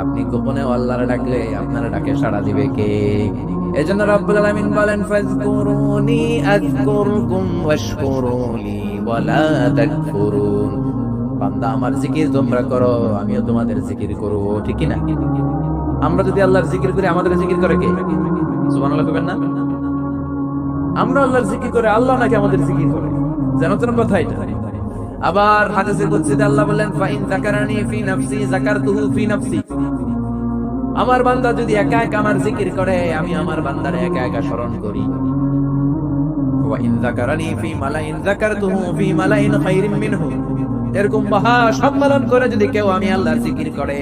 আপনি গোপনে আল্লাহর ডাকলে আপনার ডাকে সাড়া দিবে কে? এজন্য রব্বুল আলামিন বলেন ফাজকুরুনি আযকুরকুম ওয়াশকুরুলি ওয়ালা তাকফুরুন। বান্দা আমার জিকির তোমরা করো, আমিও তোমাদের জিকির করব, ঠিক কি না? আমরা যদি আল্লাহর জিকির করি, আমাদের জিকির করে কে? সুবহানাল্লাহ কইবেন না? আমরা আল্লাহর জিকির করে, আল্লাহ নাকি আমাদের জিকির করে? জানো তো কথা এটা? আবার হাদিসে কুদসিতে আল্লাহ বলেন ফাইন যাকারানি ফি নাফসি যাকারতুহু ফি নাফসি, আমার বান্দা যদি একা একা আমার জিকির করে, আমি আমার বান্দারে একা একা স্মরণ করি। ওয়া ইন যাকারানি ফি মালাইন যাকারতুহু ফি মালাইন খায়রিন মিনহু, এরকম মহা সম্মেলন করে যদি কেউ আমি আল্লাহর জিকির করে,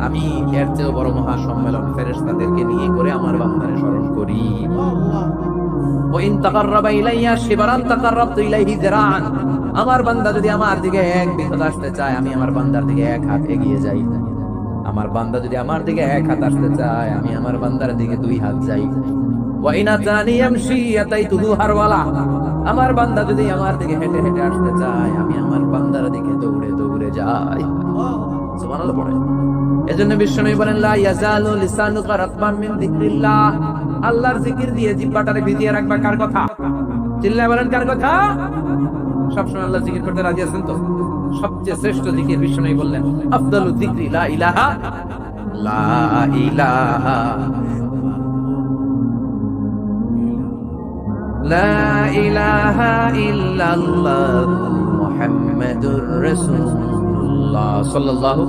আমি এর চেয়ে বড় মহা সম্মেলন ফেরেশতাদেরকে নিয়ে করে আমার বান্দারে স্মরণ করি। ওয়াইন তাকাররাবা ইলাইয়া শিবরান তাকাররাবতু ইলাইহি যিরাআন, আমার বান্দা যদি আমার দিকে এক বিঘত আসতে চায়, আমি আমার বান্দার দিকে এক হাত এগিয়ে যাই। আমার বান্দা যদি আমার দিকে এক হাত আসতে চায়, আমি আমার বান্দার দিকে দুই হাত যাই। ওয়াইন আতানি ইয়ামশি আতাইতুহু হারওয়ালা, আমার বান্দা যদি আমার দিকে হেঁটে হেঁটে আসতে চায়, আমি আমার বান্দার দিকে দৌড়ে দৌড়ে যাই। সুবহানাল্লাহ পড়ে। এজন্য বিশ্বনবী বলেন লা ইয়াজালু লিসানুকা রাতবান মিন যিকরিল্লাহ, আল্লাহর জিকির দিয়ে জিহ্বাটারে ভিজিয়ে রাখবা। কার কথা? চিল্লায় বলেন কার কথা? সবসময় আল্লাহ জিকির করতে রাজি আছেন তো? সবচেয়ে শ্রেষ্ঠ জিকির বিশ্বনবী বললেন আফদালু যিকরি লা ইলাহা লা ইলাহা লা ইলাহা ইল্লাল্লাহ মুহাম্মাদুর রাসূলুল্লাহ সাল্লাল্লাহু,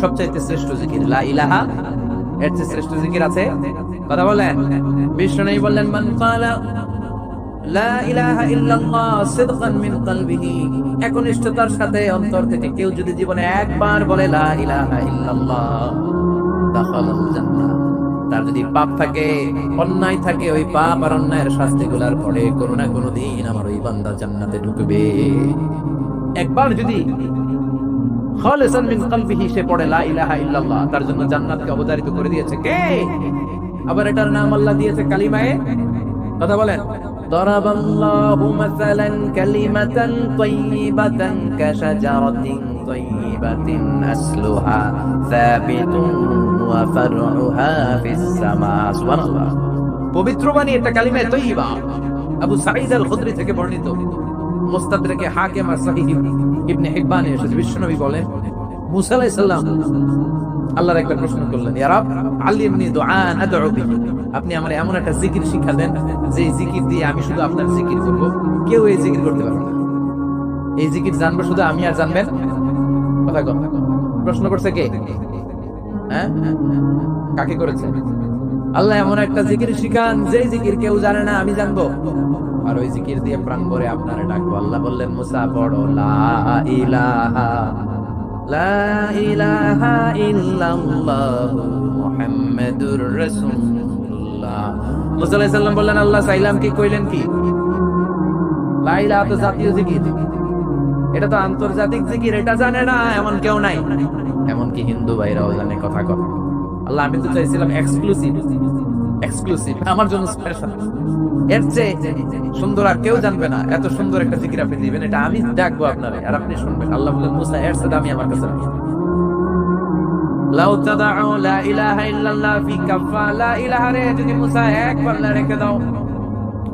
সবচেয়ে শ্রেষ্ঠ জিকির লা ইলাহা। এর চেয়ে শ্রেষ্ঠ জিকির আছে? কথা বলেন। বিষ্ণু বললেন মান ক্বালা লা ইলাহা ইল্লাল্লাহ সিদকান মিন কলবিহি, একনিষ্ঠতার সাথে অন্তর থেকে কেউ যদি জীবনে একবার বলে লা ইলাহা ইল্লাল্লাহ, দাখালাল জান্নাহ, তার যদি পাপ থাকে, অন্যায় থাকে, ওই পাপ আর অন্যায়ের শাস্তিগুলার পরে কোনো না কোনো দিন আমার ওই বান্দা জান্নাতে ঢুকবে। একবার যদি খালিসান মিন কলবিহি সে পড়ে লা ইলাহা ইল্লাল্লাহ, তার জন্য জান্নাতকে অবধারিত করে দিয়েছে কে? আবার এটার নাম আল্লাহ দিয়েছে কালিমায়ে, কথা বলেন, দরাবাল্লাহু মাসালান কালিমাতান তাইয়িবাতান কাশাজারাতিন তাইয়িবাতিন আসলুহা সাবিতুন ওয়া ফারউহা ফিস সামা। সুবহানাল্লাহ। পবিত্র বাণী একটা কালিমা তাইয়িবা। আবু সাঈদ আল খুদরি থেকে বর্ণিত, মুস্তাদরাকে হাকিম আর সহিহ ইবনে হিব্বানে এসেছে, বিশ্বনবী বলেন মুসা আলাইহিস সালাম আল্লাহর একটা প্রশ্ন করলেন, ইয়া রাব আল্লিমনি দুআন আদউ বিহি, আপনি আমারে এমন একটা জিকির শিক্ষা দেন যে জিকির দিয়ে আমি শুধু আপনার জিকির করব, কেউ এই জিকির করতে পারবে না। এই জিকির জানবো শুধু আমি আর জানবেন। কথা কন, প্রশ্ন করছে কে? হ্যাঁ, কাকে করেছে? আল্লাহ এমন একটা জিকির শিখান যে জিকির কেউ জানে না, আমি জানবো, আর ওই জিকির দিয়ে প্রাণ ভরে আপনারে ডাকবো। আল্লাহ বললেন মুসা পড়ো লা ইলাহা লা ইলাহা ইল্লাল্লাহ মুহাম্মাদুর রাসূলুল্লাহ। মুসা আলাইহিস সালাম বললেন আল্লাহ চাইলাম কি, কইলেন কি? লা ইলাহা তো জাতীয় জিকির, এটা তো আন্তর্জাতিক জিকির, এটা জানে না এমন কেউ নাই, এমন কি হিন্দু ভাইরাও জানে। কথা কথা আল্লাহ আমি তো চাইছিলাম এক্সক্লুসিভ, এক্সক্লুসিভ আমার জন্য স্পেশাল, এর চেয়ে সুন্দর আর কেউ জানবে না, এত সুন্দর একটা জিকির আপনি দিবেন, এটা আমি ডাকবো আপনারে আর আপনি শুনবেন। আল্লাহ বললেন মুসা এর চেয়ে দামি আমার কাছে নাই। লাউ তাদাউ লা ইলাহা ইল্লাল্লাহ ফি কাফা, লা ইলাহা রে যদি মুসা এক পাল্লা রেখে দাও,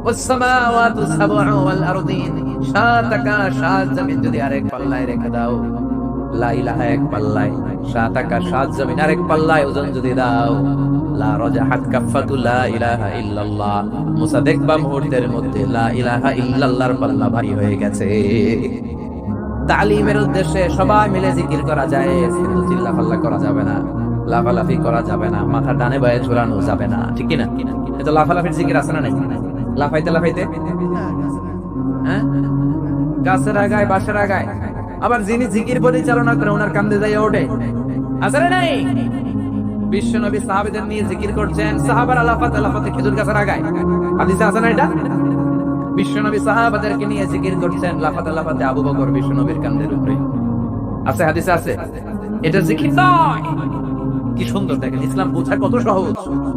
ওয়াস সামাওয়াতু সাবউ ওয়াল আরদিন, সাত আকাশ সাত জমিন যদি আরেক পাল্লায় রেখে দাও, লা ইলাহা এক পাল্লায়, সাত আকাশ সাত জমিন আরেক পাল্লায় ওজন যদি দাও, লা রাজাহাত কাফাতু লা ইলাহা ইল্লাল্লাহ, মুসা দেখবা মুহূর্তের মধ্যে লা ইলাহা ইল্লাল্লাহর পাল্লা ভারী হয়ে গেছে। তালিমের উদ্দেশ্যে সবাই মিলে জিকির করা যায়, কিন্তু চিল্লাফাল্লা করা যাবে না, লাফালাফি করা যাবে না, মাথা ডানে বায়ে ঝোলানো যাবে না, ঠিক কি না? এটা লাফালাফির জিকির আছে না নাই? লাফাইতে লাফাইতে, হ্যাঁ, গাছের আগায় বাসার আগায়, আবার যিনি জিকির পরিচালনা করে ওনার কান্দে যাইয়া ওঠে, আছে না নাই? বিশ্বনবী সাহাবাদের নিয়ে জিকির করছেন, সাহাবারা লাফাতে লাফাতে খেজুর গাছের আগায়, হাদিসে আছে না এটা? বিশ্বনবী সাহাবাদেরকে নিয়ে জিকির করছেন, লাফাতে লাফাতে আবু বকর বিশ্বনবীর কান্দের উপরে, আছে হাদিসে আছে। এটা জিকির নয়। কি সুন্দর দেখেন, ইসলাম বোঝা কত সহজ।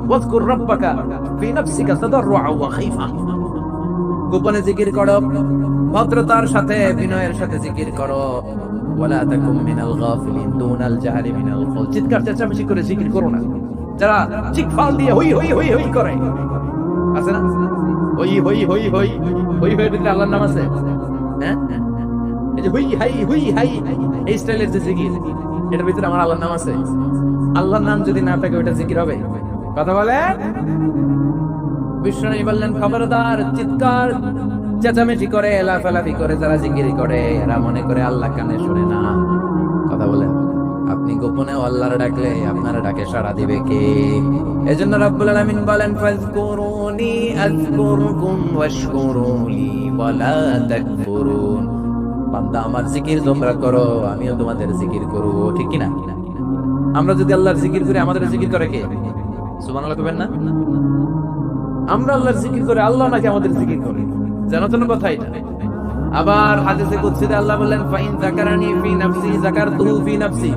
ওয়াজকুর রাব্বাকা ফি নাফসিকা তাদাররুআ ওয়া খাইফা, গোপনে জিকির করো, ভদ্রতার সাথে বিনয়ের সাথে জিকির করো। ওয়ালা তাকুম মিনাল গাফিলিন দুনাল জাহরি মিনাল কওল, চিৎকার চেঁচামেচি করে জিকির করো না। যারা চিৎকার দিয়ে হই হই হই হই করে, আছে না? হই হই হই হই হই হই ভিতরে আল্লাহর নাম আছে, হ্যাঁ, এই যে হই হাই হুই হাই এই স্টাইলের যে জিকির, এটার ভিতরে আমার আল্লাহর নাম আছে। আল্লাহর নাম যদি না থাকে ওটা জিকির হবে? কথা বলেন। বিষ্ণু বললেন খবরদার, চিৎকার চেঁচামেচি করে লাফালাফি করে যারা জিকির করে এরা মনে করে আল্লাহ কানে শুনে না। কথা বলেন। আপনি গোপনে আল্লাহর ডাকলে আপনার ডাকে সাড়া দিবে কে? এজন্য রাব্বুল আলামিন বলেন ফাযকুরুনি আযকুরকুম ওয়াশকুরুলি ওয়ালা তাকফুরুন। বান্দা আমার জিকির তোমরা করো, আমিও তোমাদের জিকির করব, ঠিক কি না? আমরা যদি আল্লাহর জিকির করি আমাদের জিকির করে কে? সুবহানাল্লাহ কইবেন না? আমরা আল্লাহর জিকির করে আল্লাহ নাকি আমাদের জিকির করে? জানো তো না কথা এটা? আবার হাদিসে কুদসিতে আল্লাহ বললেন ফাইন যাকারানি ফি নাফসি যাকারতুহু ফি নাফসি,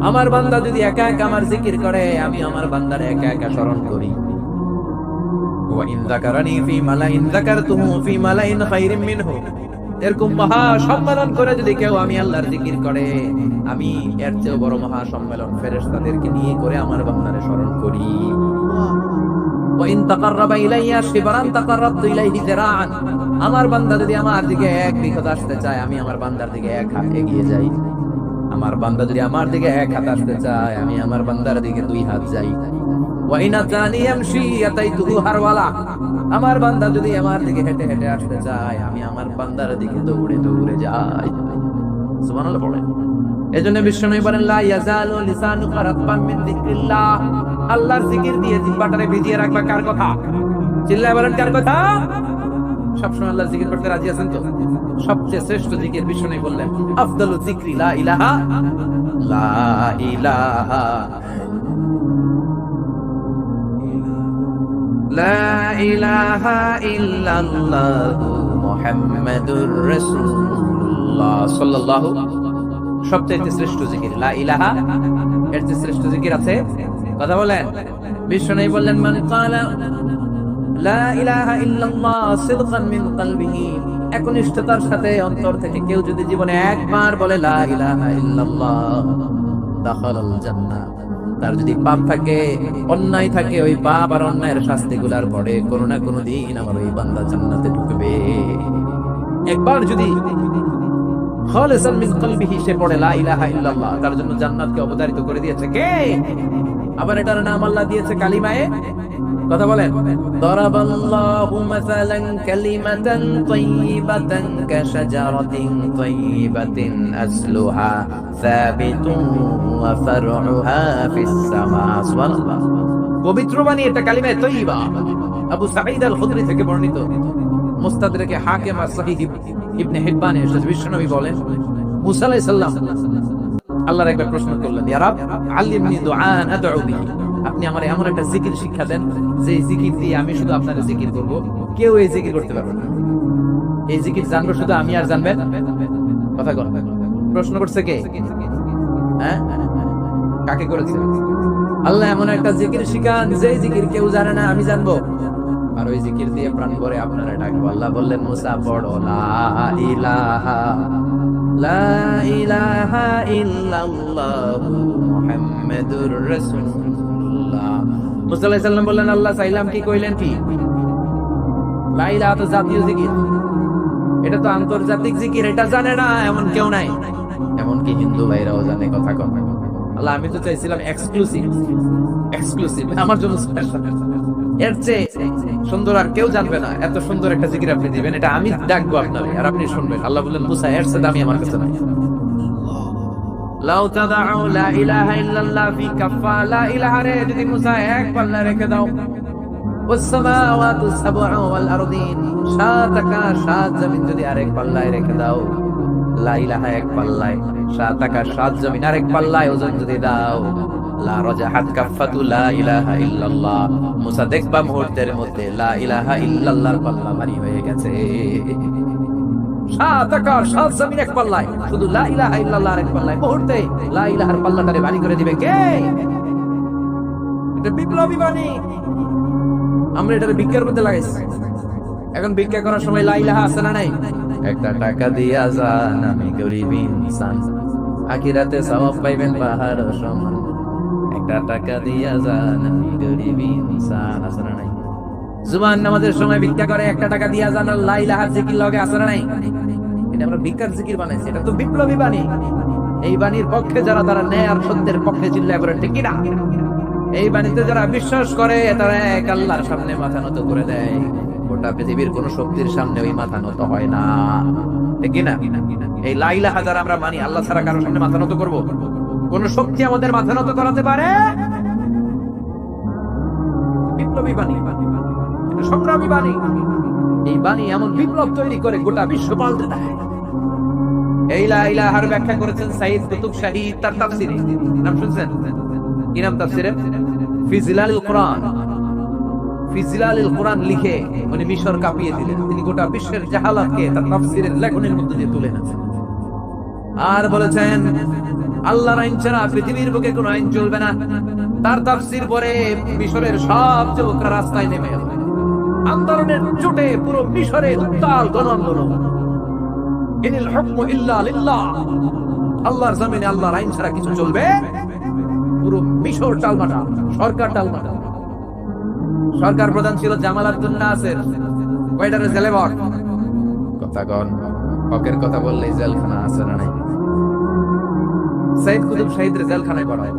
আমার বান্দা যদি একা একা আমার জিকির করে আমি আমার বান্দার একা একা স্মরণ করি। ওয়া ইন যাকারানি ফি মালাইন যাকারতুহু ফি মালাইন খায়রিন মিনহু, এরকম মহা সম্মেলন করে যদি কেউ আমি আল্লাহর জিকির করে আমি এর চেয়ে বড় মহা সম্মেলন ফেরেশতাদেরকে নিয়ে করে আমার বান্দারে স্মরণ করি। ওয়া ইন তাকাররাবা ইলাইয়া শিবরান তাকাররাবতু ইলাইহি যিরাআন, আমার বান্দা যদি আমার দিকে এক বিঘত আসতে চায় আমি আমার বান্দার দিকে এক হাত এগিয়ে যাই। আমার বান্দা যদি আমার দিকে এক হাত আসতে চায় আমি আমার বান্দার দিকে দুই হাত যাই। ওয়া ইন আতানি ইয়ামশি আতাইতুহু হারওয়ালা, আমার বান্দা যদি আমার দিকে হেঁটে হেঁটে আসতে চায় আমি আমার বান্দার দিকে দৌড়ে দৌড়ে যাই। সুবহানাল্লাহ পড়েন। এজন্য বিশ্বনবী বলেন লা ইয়াজালু লিসানুকা রাতবান মিন যিকরিল্লাহ, আল্লাহর জিকির দিয়ে জিহ্বাটারে ভিজিয়ে রাখবা। কার কথা? চিল্লায় বলেন কার কথা? সবসময় আল্লাহর জিকির করতে রাজি আছেন তো? সবচেয়ে শ্রেষ্ঠ জিকির বিশ্বনবী বললেন আফদালু যিকরি লা ইলাহা লা ইলাহা লা ইলাহা ইল্লাল্লাহ মুহাম্মাদুর রাসূলুল্লাহ সাল্লাল্লাহু সবচেয়ে শ্রেষ্ঠ জিকির লা ইলাহা, এর চেয়ে শ্রেষ্ঠ জিকির আছে? কথা বলেন। বিশ্বনবী বললেন, মান ক্বালা লা ইলাহা ইল্লাল্লাহ সিদকান মিন কলবিহি, একনিষ্ঠতার সাথে অন্তর থেকে কেউ যদি জীবনে একবার বলে লা ইলাহা ইল্লাল্লাহ দাখালাল জান্নাহ, তার যদি পাপ থাকে, অন্যায় থাকে, ওই পাপ আর অন্যায়ের শাস্তিগুলার পরে কোনো না কোনো দিন আমার ওই বান্দা জান্নাতে ঢুকবে। একবার যদি খালিসান মিন কলবিহি সে পড়ে লা ইলাহা ইল্লাল্লাহ, তার জন্য জান্নাতকে অবধারিত করে দিয়েছে কে? আবার এটার নাম আল্লাহ দিয়েছে কালিমায়ে। কথা বলেন। দরাবাল্লাহু মাসালান কালিমাতান তাইয়িবাতান কাশাজারাতিন তাইয়িবাতিন আসলুহা সাবিতুন ওয়া ফারউহা ফিস সামা। সুবহানাল্লাহ। পবিত্র বাণী এটা কালিমায়ে তাইয়িবা। আবু সাঈদ আল খুদরি থেকে বর্ণিত, মুস্তাদরাকে হাকিম আর সহিহ ইবনে হিব্বানে এসেছে, বিশ্বনবী বলেন, মুসা আলাইহিস সালাম আল্লাহর একবার প্রশ্ন করলেন, ইয়া রাব আল্লিমনি দুআন আদউ বিহি, আপনি আমার এমন একটা জিকির শিক্ষা দেন যে জিকির দিয়ে আমি শুধু আপনার জিকির করব, কেউ এই জিকির করতে পারবে না। এই জিকির জানবো শুধু আমি আর জানবেন। কথা বল। প্রশ্ন করছে কে? হ্যাঁ, কাকে করেছে? আল্লাহ এমন একটা জিকির শিখান যে জিকির কেউ জানে না, আমি জানবো, আর ওই জিকির দিয়ে প্রাণ ভরে আপনারা ডাকবো। আল্লাহ বললেন, মুসা পড়ো লা ইলাহা ইল্লাল্লাহু মুহাম্মাদুর রাসূলুল্লাহ। মুসা আলাইহিস সালাম বললেন, আল্লাহ চাইলাম কি, কইলেন কি? লা ইলাহা তো জাতীয় জিকির, এটা তো আন্তর্জাতিক জিকির, এটা জানে না এমন কেউ নাই, এমনকি হিন্দু ভাইরাও জানে। কথা কথা আল্লাহ, আমি তো চাইছিলাম এক্সক্লুসিভ, আমার জন্য স্পেশাল, এর চেয়ে সুন্দর আর কেউ জানবে না, এত সুন্দর একটা জিকির আপনি দিবেন, এটা আমি ডাকবো আপনারে আর আপনি শুনবেন। আল্লাহ বললেন, মুসা এর চেয়ে দামি আমার কাছে নাই। লাউ তাদাউ লা ইলাহা ইল্লাল্লাহ ফি কাফা, লা ইলাহা রে যদি মুসা এক পাল্লা রেখে দাও, ওয়াস সামাওয়াতু সাবউ ওয়াল আরদিন, সাত আকাশ সাত জমিন যদি আরেক পাল্লায় রেখে দাও, লা ইলাহা এক পাল্লায়, সাত আকাশ সাত জমিন আরেক পাল্লায় ওজন যদি দাও, লা রাজাহাত কাফাতু লা ইলাহা ইল্লাল্লাহ, মুসা দেখবা মুহূর্তের মধ্যে লা ইলাহা ইল্লাল্লাহর পাল্লা ভারী হয়ে গেছে। সাত আকাশ সাত জমিন এক পাল্লায়, শুধু লা ইলাহা ইল্লাল্লাহর এক পাল্লায়, মুহূর্তে লা ইলাহার পাল্লাটারে ভারী করে দিবে কে? এটা বিপ্লবী বাণী। আমরা এটারে ভিক্ষার মধ্যে লাগাইছি। এখন ভিক্ষা করার সময় লা ইলাহা আছে না নাই? একটা টাকা দিয়া যান, আমি গরিব ইনসান, আখিরাতে সওয়াব পাইবেন পাহাড় সমান। একটা টাকা দিয়া যান, আমি গরিব ইনসান, আছে না নাই? জুমান নামাজের সময় ভিক্ষা করে, একটা টাকা দিয়া যান, লা ইলাহা জিকির লগে, আছে না নাই? এটা আমরা ভিক্ষার জিকির বানাইছি, এটা তো বিপ্লবী বাণী। এই বাণীর পক্ষে যারা, তারা ন্যায় আর সত্যের পক্ষে চিল্লায় বলে ঠিক কিনা? এই বাণীতে যারা বিশ্বাস করে তারা এক আল্লাহর সামনে মাথা নত করে দেয়, গোটা পৃথিবীর কোন শক্তির সামনে ওই মাথা নত হয় না, ঠিক কিনা? এই লা ইলাহা যারা আমরা মানি, আল্লাহ ছাড়া কারোর সামনে মাথা নত করব? কোন শক্তি আমাদের মাথা নত করাতে পারে? বিপ্লবী বাণী, এটা সংগ্রামী বাণী। এই বাণী এমন বিপ্লব তৈরি করে গোটা বিশ্ব পাল্টে দেয়। এই লা ইলাহার ব্যাখ্যা করেছেন সাইয়্যিদ কুতুব শাহী তার তাফসীরে। নাম শুনছেন? কি নাম তাফসীরে? ফি জিলালিল কোরআন। ফি জিলালিল কোরআন লিখে উনি মিশর কাঁপিয়ে দিলেন। তিনি গোটা বিশ্বের জাহালাতকে তার তাফসীরের লেখনের মধ্যে দিয়ে তুলে এনেছেন। আর বলেছেন, আল্লাহর আইন ছাড়া পৃথিবীর বুকে কোনো আইন চলবে না। তার তাফসীর পরে মিশরের সব যুবকরা রাস্তায় নেমে এলো। আন্দোলনের জোটে পুরো মিশরে উত্তাল গণ আন্দোলন। ইনিল হুকমু ইল্লা লিল্লাহ, আল্লাহর জমিনে আল্লাহর আইন ছাড়া কিছু চলবে? পুরো মিশর টালমাটা, সরকার টালমাটা। সরকার প্রধান ছিল জামাল আব্দুল নাসের। কয়টারে জেলে ভর? কথা কন, হকের কথা বললেই জেলখানা আছে না নাই? সাইয়্যিদ কুতুব শাহীদের জেলখানায় ভরায়।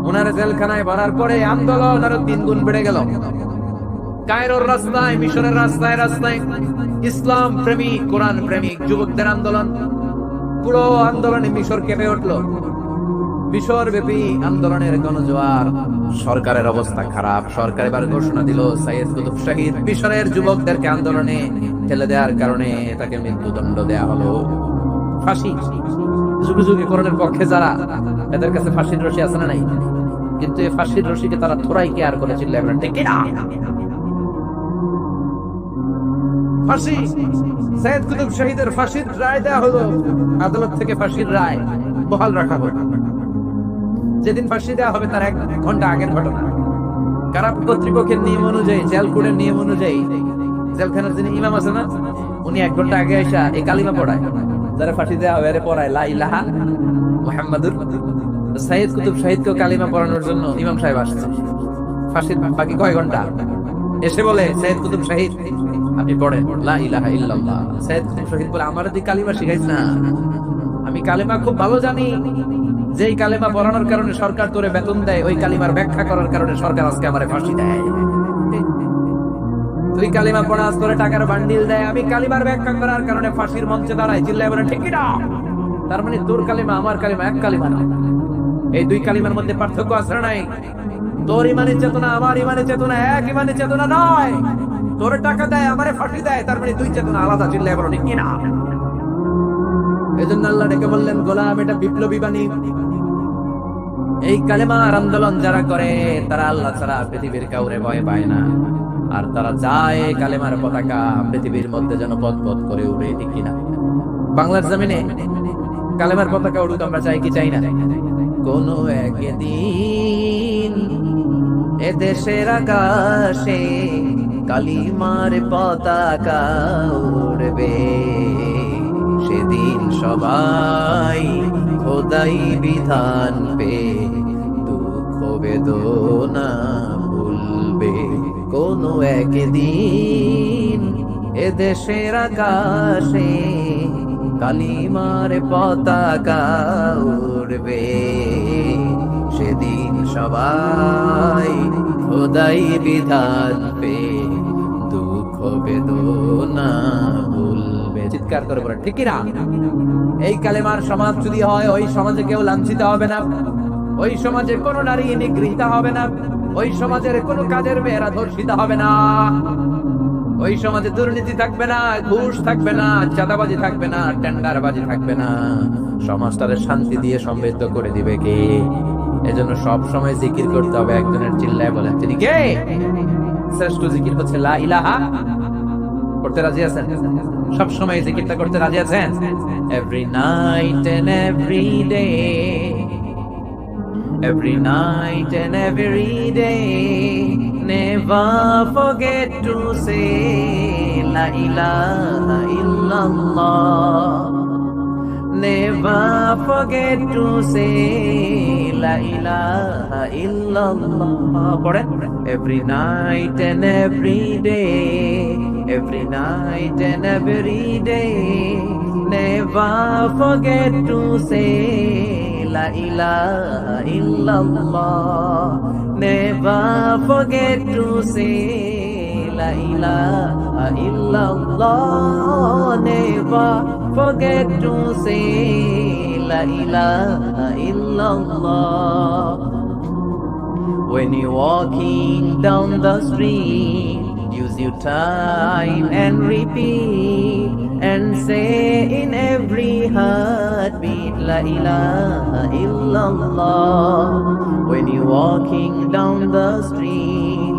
ওনার জেলখানায় ভরার পরে আন্দোলন আরো 3 গুণ বেড়ে গেল। কায়রোর রাস্তায়, মিশরের রাস্তায় রাস্তায় ইসলাম প্রেমিক, কোরআন প্রেমিক যুবকদের আন্দোলন। পুরো আন্দোলনে মিশর কেঁপে উঠল। মিশর ব্যাপী আন্দোলনের গণজোয়ার। সরকারের অবস্থা খারাপ। সরকার এবার ঘোষণা দিল, সাইয়্যিদ কুতুব শাহীদ মিশরের যুবকদেরকে আন্দোলনে ঠেলে দেওয়ার কারণে তাকে মৃত্যুদণ্ড দেয়া হলো, ফাঁসি। যুগে যুগে কোরআনের পক্ষে যারা, এদের কাছে ফাঁসির রশি আছে না নাই? কিন্তু এই ফাঁসির রশিকে তারা থোড়াই কেয়ার করেছিল। ঠিক না? ফাঁসি। সৈয়দ কুতুব শহীদের ফাঁসির রায় দেওয়া হলো, আদালত থেকে ফাঁসির রায় বহাল রাখা হলো। যেদিন ফাঁসি দেওয়া হবে তার 1 ঘন্টা আগের ঘটনা। কারা কর্তৃপক্ষের নিয়ম অনুযায়ী, জেল কোডের নিয়ম অনুযায়ী, জেলখানার যিনি ইমাম আছে না, উনি 1 ঘন্টা আগে এসে এই কালিমা পড়ায়, যারা ফাঁসি দেওয়া হবে আরে পড়ায় লা ইলাহা মুহাম্মাদুর। সৈয়দ কুতুব শহীদকে কালিমা পড়ানোর জন্য ইমাম সাহেব আসছে। ফাঁসির বাকি কয় ঘন্টা, এসে বলে সৈয়দ কুতুব শহীদ আপনি পড়েন লা ইলাহা ইল্লাল্লাহ। সৈয়দ কুতুব শহীদ বলে আমার তুই কালিমা শিখাইছ না, আমি কালিমা খুব ভালো জানি। যেই কালিমা পড়ানোর কারণে সরকার তোরে বেতন দেয়, ওই কালিমার ব্যাখ্যা করার কারণে সরকার আজকে আমারে ফাঁসি দেয়। তুই কালিমা পড়াস, তোরে টাকার বান্ডিল দেয়, আমি কালিমার ব্যাখ্যা করার কারণে ফাঁসির মঞ্চে দাঁড়াই, চিল্লায় বলে ঠিক না। তার মানে তোর কালিমা আমার কালিমা এক কালিমা না, এই 2 কালিমার মধ্যে পার্থক্য আছে না নাই? তোর ইমানের চেতনা আমার ইমানের চেতনা এক, ইমানের চেতনা নয়। তোর টাকা দেয়, আমারে ফাঁসি দেয়, তার মানে 2 চেতনা আলাদা, চিল্লায় বলো ঠিক না। এজন্য আল্লাহ ডেকে বললেন গোলাম এটা বিপ্লবী বাণী। এই কালেমার আন্দোলন যারা করে তারা আল্লাহ ছাড়া পৃথিবীর কাউরে ভয় পায় না, আর তারা চায় কালেমার পতাকা পৃথিবীর মধ্যে যেন পথ করে উড়ে, ঠিক কিনা? বাংলার জমিনে কালেমার পতাকা উড়ুক আমরা চাই কি চাই না? কোন একদিন এ দেশের আকাশে কালিমার পতাকা উড়বে, সেদিন সবাই খোদাই বিধান পে দুঃখ বেদনা ভুলবে। কোন একদিন এ দেশের আকাশে কালিমার পতাকা উড়বে, সেদিন সবাই খোদাই বিধান পে দুঃখ বেদনা ভুলবে। চিৎকার করে বলে ঠিক না? এই কালেমার সমাজ যদি হয়, ওই সমাজে কেউ লাঞ্ছিত হবে না, ওই সমাজে কোনো নারী নিগৃহীত হবে না, ওই সমাজের কোনো কাজের মেয়েরা ধর্ষিত হবে না, ওই সমাজে দুর্নীতি থাকবে না, ঘুষ থাকবে না, চাঁদাবাজি থাকবে না, টেন্ডারবাজি থাকবে না। সমাজটারে শান্তি দিয়ে সমৃদ্ধ করে দিবে কে? এজন্য সব সময় জিকির করতে হবে একজনের, চিল্লায় বলেন তিনি কে? শ্রেষ্ঠ জিকির হচ্ছে লা ইলাহা। করতে রাজি আছেন? সব সময় জিকিরটা করতে রাজি আছেন? Every night and every day, every night and every day, never forget to say la ilaha illallah, never forget to say la ilaha illallah. পড়েন every night and every day, every night and every day, never forget to say la ilaha illallah, never forget to say la ilaha illallah, never forget to say la ilaha illallah. When you're walking down the street, use your time and repeat and say in every heartbeat la ilaha illallah. When you're walking down the street,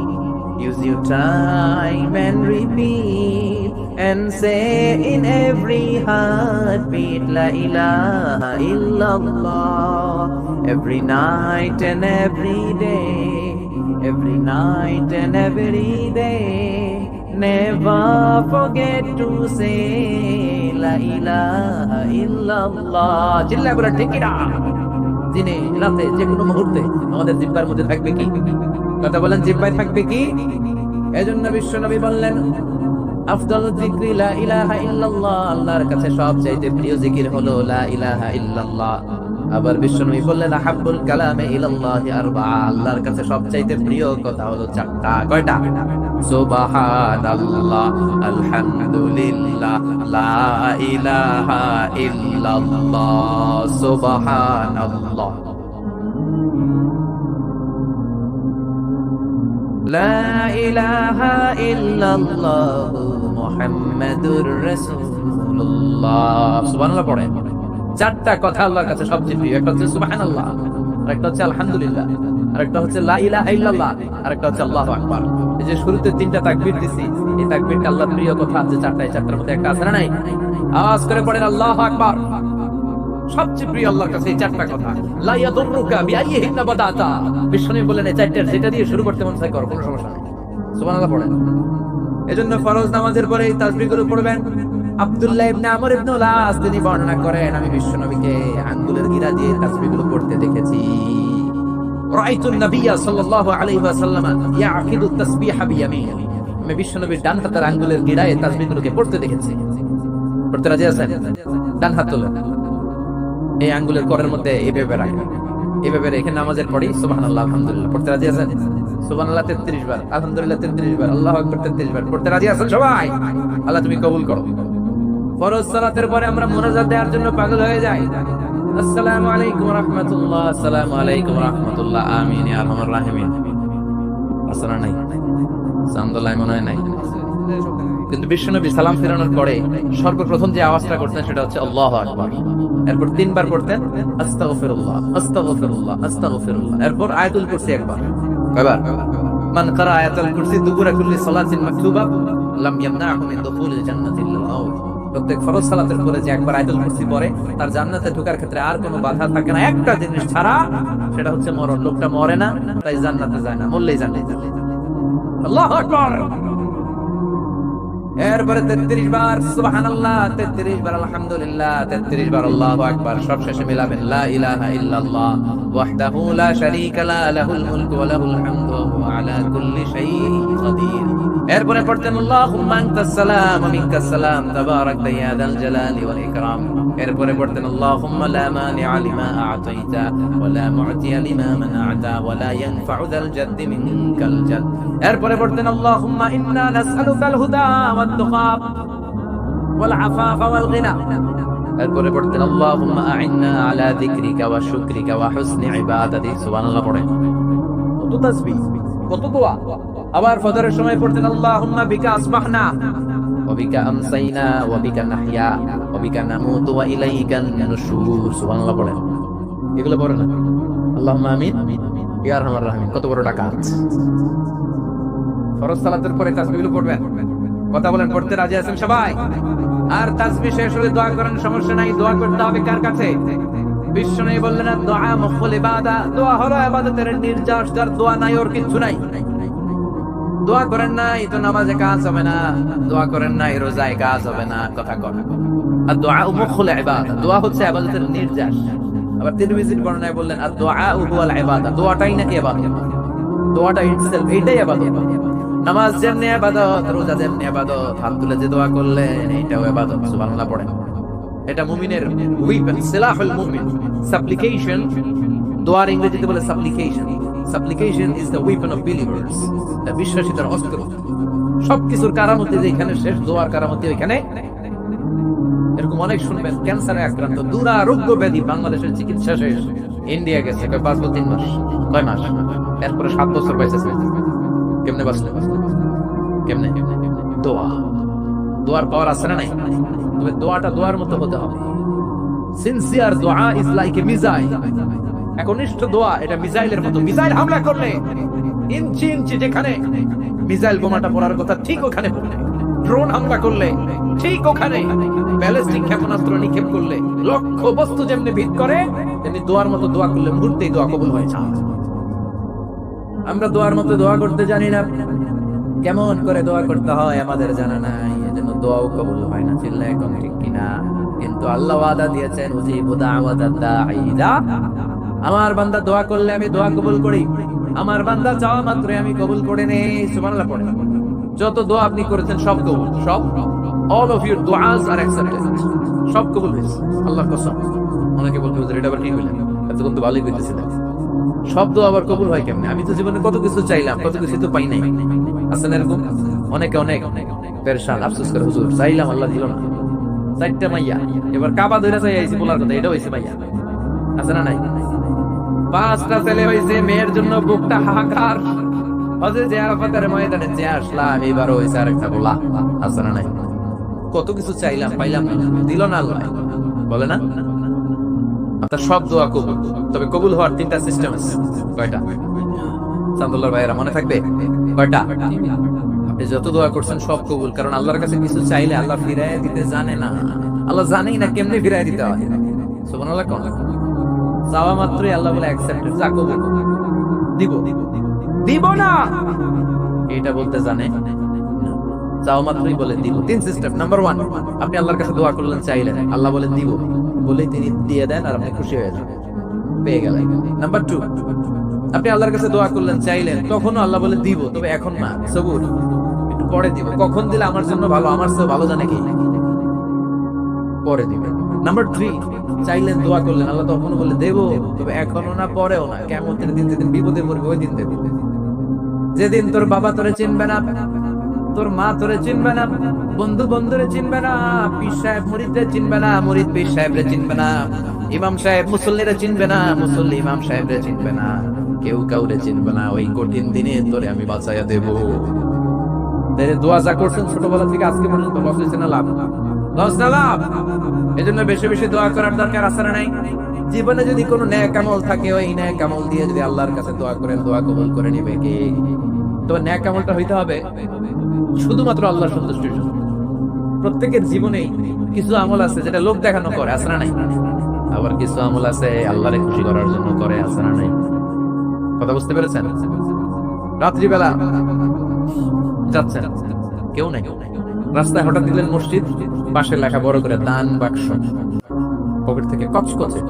use your time and repeat and say in every heartbeat la ilaha illallah. Every night and every day, every night and every day, never forget to say la ilaha illallah. চিল্লায় বলে ঠিক না? দিনে রাতে যে কোনো মুহূর্তে আমাদের জিহ্বার মধ্যে থাকবে কি? কথা বলেন, জিহ্বায় থাকবে কি? এজন্য বিশ্বনবী বললেন আফদাল যিকরি লা ইলাহা ইল্লাল্লাহ, আল্লাহর কাছে সবচাইতে প্রিয় জিকির হলো লা ইলাহা ইল্লাল্লাহ। আবার বিশ্বনবী বললেন আহাব্বুল কালামে ইলাল্লাহি আরবাআ, আল্লাহর কাছে সবচাইতে প্রিয় কথা হলো 4টা। কয়টা? সুবহানাল্লাহ, আলহামদুলিল্লাহ, লা ইলাহা ইল্লাল্লাহ, সুবহানাল্লাহ, লা ইলাহা ইল্লাল্লাহ, মুহাম্মাদুর রাসূলুল্লাহ। সুবহানাল্লাহ পড়েন। 4টা কথা আল্লাহর কাছে সবচেয়ে প্রিয়। একটা হচ্ছে সুবহানাল্লাহ, আরেকটা হচ্ছে আলহামদুলিল্লাহ, আরেকটা হচ্ছে লা ইলাহা ইল্লাল্লাহ, আরেকটা হচ্ছে আল্লাহু আকবার। এই যে শুরুতে 3টা তাকবীর দিছি, এই তাকবীরটা আল্লাহর প্রিয় কথা আছে 4টায়, 4টার মধ্যে একটা আছে না নাই? আওয়াজ করে পড়েন আল্লাহু আকবার। সবচেয়ে প্রিয় আল্লাহর কাছে এই 4টা কথা। লা ইয়াদুররুকা বিআইয়িহিন্না বাদাতা। বিষ্ণু বলেন এই 4টার যেটা দিয়ে শুরু করতে মন চায় করো, কোনো সমস্যা নেই। সুবহানাল্লাহ পড়েন। এজন্য ফরজ নামাজের পরে এই তাসবিহগুলো পড়বেন। আব্দুল্লাহ ইবনে আমর ইবনে আস তিনি বর্ণনা করেন, আমি বিশ্বনবীকে আঙ্গুলের গিরা দিয়ে তাসবিহগুলো পড়তে দেখেছি। রাআইতুন নাবিয়্য সাল্লাল্লাহু আলাইহি ওয়াসাল্লাম ইয়াকিদু তাসবিহা বিয়ামিনি। আমি বিশ্বনবীর ডান হাতের আঙ্গুলের গিরায় তাসবিহগুলোকে পড়তে দেখেছি। পড়তে রাজি আছেন? ডান হাত তোলেন, এই আঙ্গুলের করের মধ্যে এইভাবে রাখেন, এইভাবে রেখে নামাজের পড়ি সুবহানাল্লাহ আলহামদুলিল্লাহ পড়তে রাজি আছেন? সুবহানাল্লাহ 33 বার, আলহামদুলিল্লাহ 33 বার, আল্লাহু আকবার 33 বার পড়তে রাজি আছেন সবাই? আল্লাহ তুমি কবুল করো। ফরজ সালাতের পরে আমরা মুনাজাত দেওয়ার জন্য পাগল হয়ে যাই। আসসালামু আলাইকুম ওয়া রাহমাতুল্লাহ, আসসালামু আলাইকুম ওয়া রাহমাতুল্লাহ, আমিন ইয়া আরহামার রাহিমিন। আসসানা নাই, সামদুল্লাহ মনে হয় নাই। কিন্তু বিশ্বনবী সালাম ফেরানোর পরে সর্বপ্রথম যে আওয়াজটা করতেন সেটা হচ্ছে আল্লাহু আকবার। এরপর 3 বার পড়তেন আস্তাগফিরুল্লাহ, আস্তাগফিরুল্লাহ, আস্তাগফিরুল্লাহ। এরপর আয়াতুল কুরসি একবার। কয়বার? মান কারা আয়াতুল কুরসি দুবুরা কুল্লি সালাতিন মাকতুবা লাম ইয়ামনাহু মিন দুখুলিল জান্নাতি ইল্লা আল-মাউত। প্রত্যেক ফরজ সালাতের পরে যে একবার আয়াতুল কুরসি পড়ে তার জান্নাতে ঢোকার ক্ষেত্রে আর কোনো বাধা থাকে না, একটা জিনিস ছাড়া, সেটা হচ্ছে মরণ। লোকটা মরে না তাই জান্নাতে যায় না, মরলেই জান্নাতে যায়। আল্লাহু আকবার। এরপরে 33 বার সুবহানাল্লাহ, 33 বার আলহামদুলিল্লাহ, 33 বার আল্লাহু আকবার। সব শেষে মিলাবেন লা ইলাহা ইল্লাল্লাহ ওয়াহদাহু লা শারীকা লা লাহুল মুলকু ওয়া লাহুল হামদু ওয়া হুয়া আলা কুল্লি শাইইন কাদির। এরপরে পড়তেন আল্লাহুম্মা আনতাস সালাম ওয়া মিনকাস সালাম তাবারাকতা ইয়া যাল জালালি ওয়াল ইকরাম। এরপরে পড়তেন আল্লাহুম্মা লা মানিআ লিমা আ'তাইতা ওয়া লা মু'তিয়া লিমা মানা'তা ওয়া লা ইয়ানফা'ু যাল জাদ্দি মিনকাল জাদ। এরপরে পড়তেন আল্লাহুম্মা ইন্না নাসআলুকাল হুদা ওয়াত তুকা ওয়াল আফাফা ওয়াল গিনা। এরপরে পড়তেন আল্লাহুম্মা আ'ইন্না আলা যিকরিকা ওয়া শুকরিকা ওয়া হুসনি ইবাদাতি। সুবহানাল্লাহ পড়েন। কত তাসবিহ, কত দোয়া। আবার ফজরের সময় পড়তেন আল্লাহুম্মা বিকা আসবাহনা ওয়া বিকা আমসাইনা ওয়া বিকা নাহইয়া ওয়া বিকা নামুতু ওয়া ইলাইকান নুশুর। সুবহানাল্লাহ পড়েন। এগুলো পড়েন না? আল্লাহুম্মা আমিন ইয়া আরহামার রাহিমিন। কত বড় টাকা। ফরজ সালাতের পরে তাসবিহগুলো পড়বেন। কথা বলেন, পড়তে রাজি আছেন সবাই? আর তাসবিহ শেষ হলে দোয়া করেন, সমস্যা নাই। দোয়া করতে হবে কার কাছে? বিশ্বনবী বললেন দোয়া মুখুল ইবাদা, দোয়া হলো ইবাদতের নির্যাস। যার দোয়া নাই ওর কিচ্ছু নাই। দোয়া করেন নাই তো নামাজে কাজ হবে না, দোয়া করেন নাই রোজায় কাজ হবে না। কথা কর। আর দোয়া মুখুল ইবাদা, দোয়া হচ্ছে ইবাদতের নির্যাস। আবার তিরমিজির বর্ণনায় বললেন আর দোয়া হুয়াল ইবাদা, দোয়াটাই নাকি ইবাদত। দোয়াটা ইটসেলফ এটাই ইবাদত। নামাজ যেমনি ইবাদত, রোজা যেমনি ইবাদত, হাত তুলে যে দোয়া করলেন এটাও ইবাদত। সুবহানাল্লাহ পড়েন। এটা মুমিনের ওয়েপন, সিলাহুল মুমিন। সাপ্লিকেশন, দোয়ার ইংরেজিতে বলে সাপ্লিকেশন। সাপ্লিকেশন is the weapon of believers. এটা বিশ্বাসীদের অস্ত্র। সবকিছুর কারামতি যেখানে শেষ, দোয়ার কারামতি ওইখানে। এরকম অনেক শুনবেন ক্যান্সারে আক্রান্ত, দুরারোগ্য ব্যাধি, বাংলাদেশের চিকিৎসা শেষ, ইন্ডিয়া গেছে, কয় 5 বা 3 মাস, কয় মাস, এরপরে 7 বছর বাইসে। কেমনে বাঁচলে? কেমনে? দোয়া। দোয়ার পাওয়ার আছে না নাই? তবে দোয়াটা দোয়ার মতো হতে হবে। সিনসিয়ার দোয়া ইজ লাইক এ মিসাইল। একনিষ্ঠ দোয়া এটা মিসাইলের মতো। মিসাইল হামলা করলে ইঞ্চি ইঞ্চি যেখানে মিসাইল বোমাটা পড়ার কথা ঠিক ওখানে পড়ে। ড্রোন হামলা করলে ঠিক ওখানে। ব্যালিস্টিক ক্ষেপণাস্ত্র নিক্ষেপ করলে লক্ষ্য বস্তু যেমনি ভিত করে, তেমনি দোয়ার মতো দোয়া করলে মুহূর্তেই দোয়া কবুল হয়ে যায়। আমরা দোয়ার মতো দোয়া করতে জানি না। কেমন করে দোয়া করতে হয় আমাদের জানা নাই, এজন্য দোয়াও কবুল হয় না। চিল্লায় এখন ঠিক কিনা? কিন্তু আল্লাহ ওয়াদা দিয়েছেন উজিবু দাওয়াতাদ দাঈ ইযা। আমার বান্দা দোয়া করলে আমি দোয়া কবুল করি। আমার বান্দা চাওয়া মাত্রই আমি কবুল করে নেই। সুবহানাল্লাহ পড়েন। যত দোয়া আপনি করেছেন সব কবুল, সব। all of your du'as are accepted। সব কবুল হয়েছে আল্লাহর কসম। অনেকে বলতে হুজুর এটা আবার কি হইলেন? এতক্ষণ তো ভালোই কইতেছিলেন। সব দোয়া আবার কবুল হয় কেমনে? আমি তো জীবনে কত কিছু চাইলাম, কত কিছু তো পাই নাই। আসলে এরকম অনেকে অনেক পেরেশান, আফসোস করে হুজুর চাইলাম আল্লাহ দিল না। 4টা মাইয়া, এবার কাবা ধরে চাই আইছি বলার কথা, এটা হইছে মাইয়া। আছে না নাই? 5টা ছেলে হইছে, মেয়ের জন্য বুকটা হাহাকার। হযরত জিয়ারফাতের ময়দানে যে আসলাম, এবারও হইছে আরেকটা বলা। আছে না নাই? কত কিছু চাইলাম, পাইলাম না, দিল না আল্লাহ। বলে না আপনার সব দোয়া কবুল। তবে কবুল হওয়ার 3টা সিস্টেম আছে। কয়টা? সান্দুল্লাহ ভাইয়েরা মনে থাকবে? কয়টা? আপনি যত দোয়া করছেন সব কবুল, কারণ আল্লাহর কাছে কিছু চাইলে আল্লাহ ফিরায় দিতে জানে না। আল্লাহ জানেই না কেমনে ফিরায় দিতে হয়। সুবহানাল্লাহ কোন চাওয়া মাত্রই আল্লাহ বলে অ্যাকসেপ্টেড, যা কবুল দিব দিব না এটা বলতে জানে না। চাওয়া মাত্রই বলে দিব। তিন সিস্টেম। নাম্বার 1, আপনি আল্লাহর কাছে দোয়া করলেন, চাইলেন, আল্লাহ বলে দিব, বলেই তিনি দিয়ে দেন আর আপনি খুশি হয়ে যান, পেয়ে গেলেন। নাম্বার 2, আপনি আল্লাহর কাছে দোয়া করলেন, চাইলেন, তখনও আল্লাহ বলে দিব, তবে এখন না, সবুর, একটু পরে দিব। কখন দিলে আমার জন্য ভালো, আমার চেয়ে ভালো জানে কি, পরে দিবে। নাম্বার 3, চাইলেন, দোয়া করলেন, আল্লাহ তখনও বলে দেব, তবে এখনো না, পরেও না, কিয়ামতের দিন যেদিন বিপদে পড়বে ওই দিন দেব। যেদিন তোর বাবা তোরে চিনবে না, তোর মা তোরে চিনবে না, বন্ধু বন্ধুরে চিনবে না, পীর সাহেব মুরিদরে চিনবে না, মুরিদ পীর সাহেবরে চিনবে না, ইমাম সাহেব মুসল্লিরে চিনবে না, মুসল্লি ইমাম সাহেবরে চিনবে না, কেউ কাউরে চিনবে না। ওই কঠিন দিনে তোরে আমি বাঁচাইয়া দেব। তাই দোয়া যা করছেন ছোটবেলা থেকে আজকে পর্যন্ত লস হয়েছে না লাভ? লস না লাভ? এজন্য বেশি বেশি দোয়া করার দরকার আছে না নাই? জীবনে যদি কোনো নেক আমল থাকে, ওই নেক আমল দিয়ে যদি আল্লাহর কাছে দোয়া করেন, দোয়া কবুল করে নিবে কে? তো নেক আমলটা হইতে হবে শুধুমাত্র আল্লাহর সন্তুষ্টির জন্য। প্রত্যেকের জীবনেই কিছু আমল আছে যেটা লোক দেখানো করে, আছে না নাই? আবার কিছু আমল আছে আল্লাহরে খুশি করার জন্য করে, আছে না নাই? কথা বুঝতে পেরেছেন? রাত্রিবেলা যাচ্ছেন, কেউ নাই, রাস্তায় হঠাৎ দিলেন মসজিদ, পাশে লেখা বড় করে দান বাক্স, পকেট থেকে কচকচে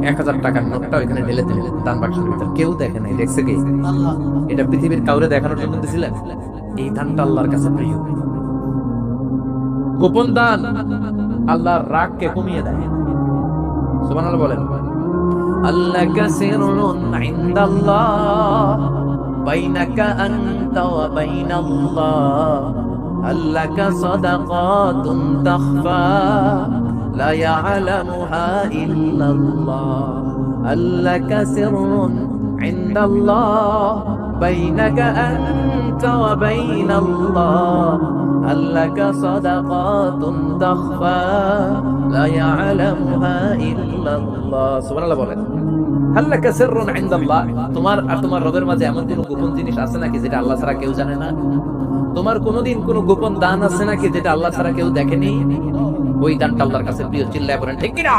1000 টাকার নোটটা ওইখানে ঢেলে দিলেন দান বাক্সের ভিতর। কেউ দেখে নাই, দেখছে কি? এটা পৃথিবীর কাউরে দেখানোর জন্য দিছিলেন? এই দানটা আল্লাহর কাছে প্রিয়। গোপন দান আল্লাহর রাগকে কমিয়ে দেয়। সুবহানাল্লাহ বলেন। আল্লাহ কাসিরুন ইনদাল্লাহ বাইনাকা আনতা ওয়া বাইনাল্লাহ, আল্লাকা সাদাকাতুন তাখফা লা ইয়ালামুহা ইল্লাল্লাহ, আল্লাকা সিররুন ইনদাল্লাহ বাইনাকা আনতা ওয়া বাইনাল্লাহ, আল্লাকা সাদাকাতুন তাখফা লা ইয়ালামুহা ইল্লাল্লাহ। সুবহানাল্লাহ বলেন। আল্লাকা সিররুন ইনদাল্লাহ, তোমার আর তোমার রবের মাঝে এমন কোন গোপন জিনিস আছে নাকি যেটা আল্লাহ ছাড়া কেউ জানে না? তোমার কোনদিন কোন গোপন দান আছে নাকি যেটা আল্লাহ ছাড়া কেউ দেখেনি? ওই দানটা আল্লাহর কাছে প্রিয়। চিল্লায় বলেন ঠিক কি না?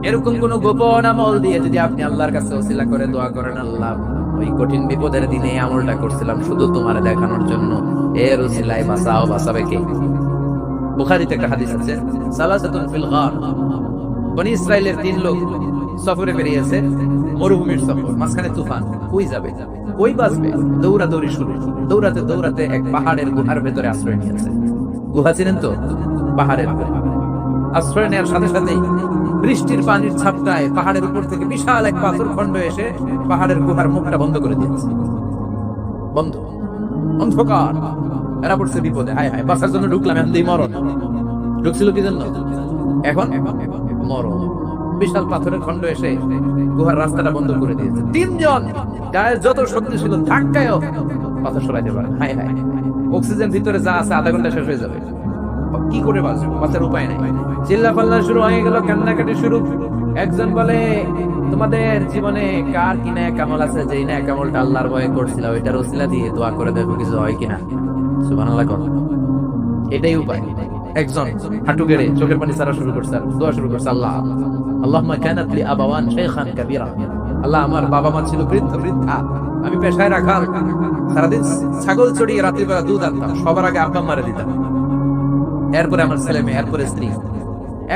এরকম কোন গোপন আমল দিয়ে যদি আপনি আল্লাহর কাছে ওসিলা করে দোয়া করেন, আল্লাহ ওই কঠিন বিপদের দিনে এই আমলটা করছিলাম শুধু তোমারে দেখানোর জন্য, এর ওসিলায় বাঁচাও, বাঁচাবে কে? বুখারীতে একটা হাদিস আছে, সালাসাতুন ফিল গার, বনি ইসরাইলের 3 লোক সফরে বেরিয়েছে, মরুভূমির সফর, মাঝখানে তুফান, কই যাবে, কই বাঁচবে? দৌড়াদৌড়ি শুরু, দৌড়াতে দৌড়াতে এক পাহাড়ের গুহার ভেতরে আশ্রয় নিয়েছে। গুহা চিনেন তো? পাহাড়ের আশ্রয় নেওয়ার সাথে সাথেই বৃষ্টির পানির ছাপটায় পাহাড়ের উপর থেকে বিশাল এক পাথর খন্ড এসে পাহাড়ের গুহার মুখটা বন্ধ করে দিয়েছে। বন্ধ, অন্ধকার। এরা পড়ছে বিপদে, হায় হায়, বাঁচার জন্য ঢুকলাম, এখন দিয়ে মরণ। ঢুকছিল কি জন্য? এখন মরণ। বিশাল পাথরের খন্ড এসে গুহার রাস্তাটা বন্ধ করে দিয়েছে। 3 জন গায়ের যত শক্তি ছিল ধাক্কায়ও পাথর সরাইতে পারে। হায় হায়, অক্সিজেন ভিতরে যা আছে আধা ঘন্টা শেষ হয়ে যাবে, কি করে বাঁচবে? বাঁচার উপায় নাই। চিল্লা পাল্লা শুরু হয়ে গেল, কান্নাকাটি শুরু। একজন বলে, তোমাদের জীবনে কার কি নেক আমল আছে যেই নেক আমলটা আল্লাহর ভয়ে করছিল, ওইটার ওসিলা দিয়ে দোয়া করে দেখো কিছু হয় কিনা। সুবহানাল্লাহ। এটাই উপায়। একজন হাঁটু গেড়ে চোখের পানি ছাড়া শুরু করছে, দোয়া শুরু করছে, আল্লাহ আল্লাহুম্মা কানাত লি আবাওয়ান শাইখান কাবীরা, আল্লাহ আমার বাবা মা ছিল বৃদ্ধা, আমি পেশায় রাখাল, সারাদিন ছাগল চড়িয়ে রাত্রিবেলা দুধ আনতাম, সবার আগে আব্বা মারে দিতাম, এরপরে আমার ছেলে মেয়ে, এরপরে স্ত্রী।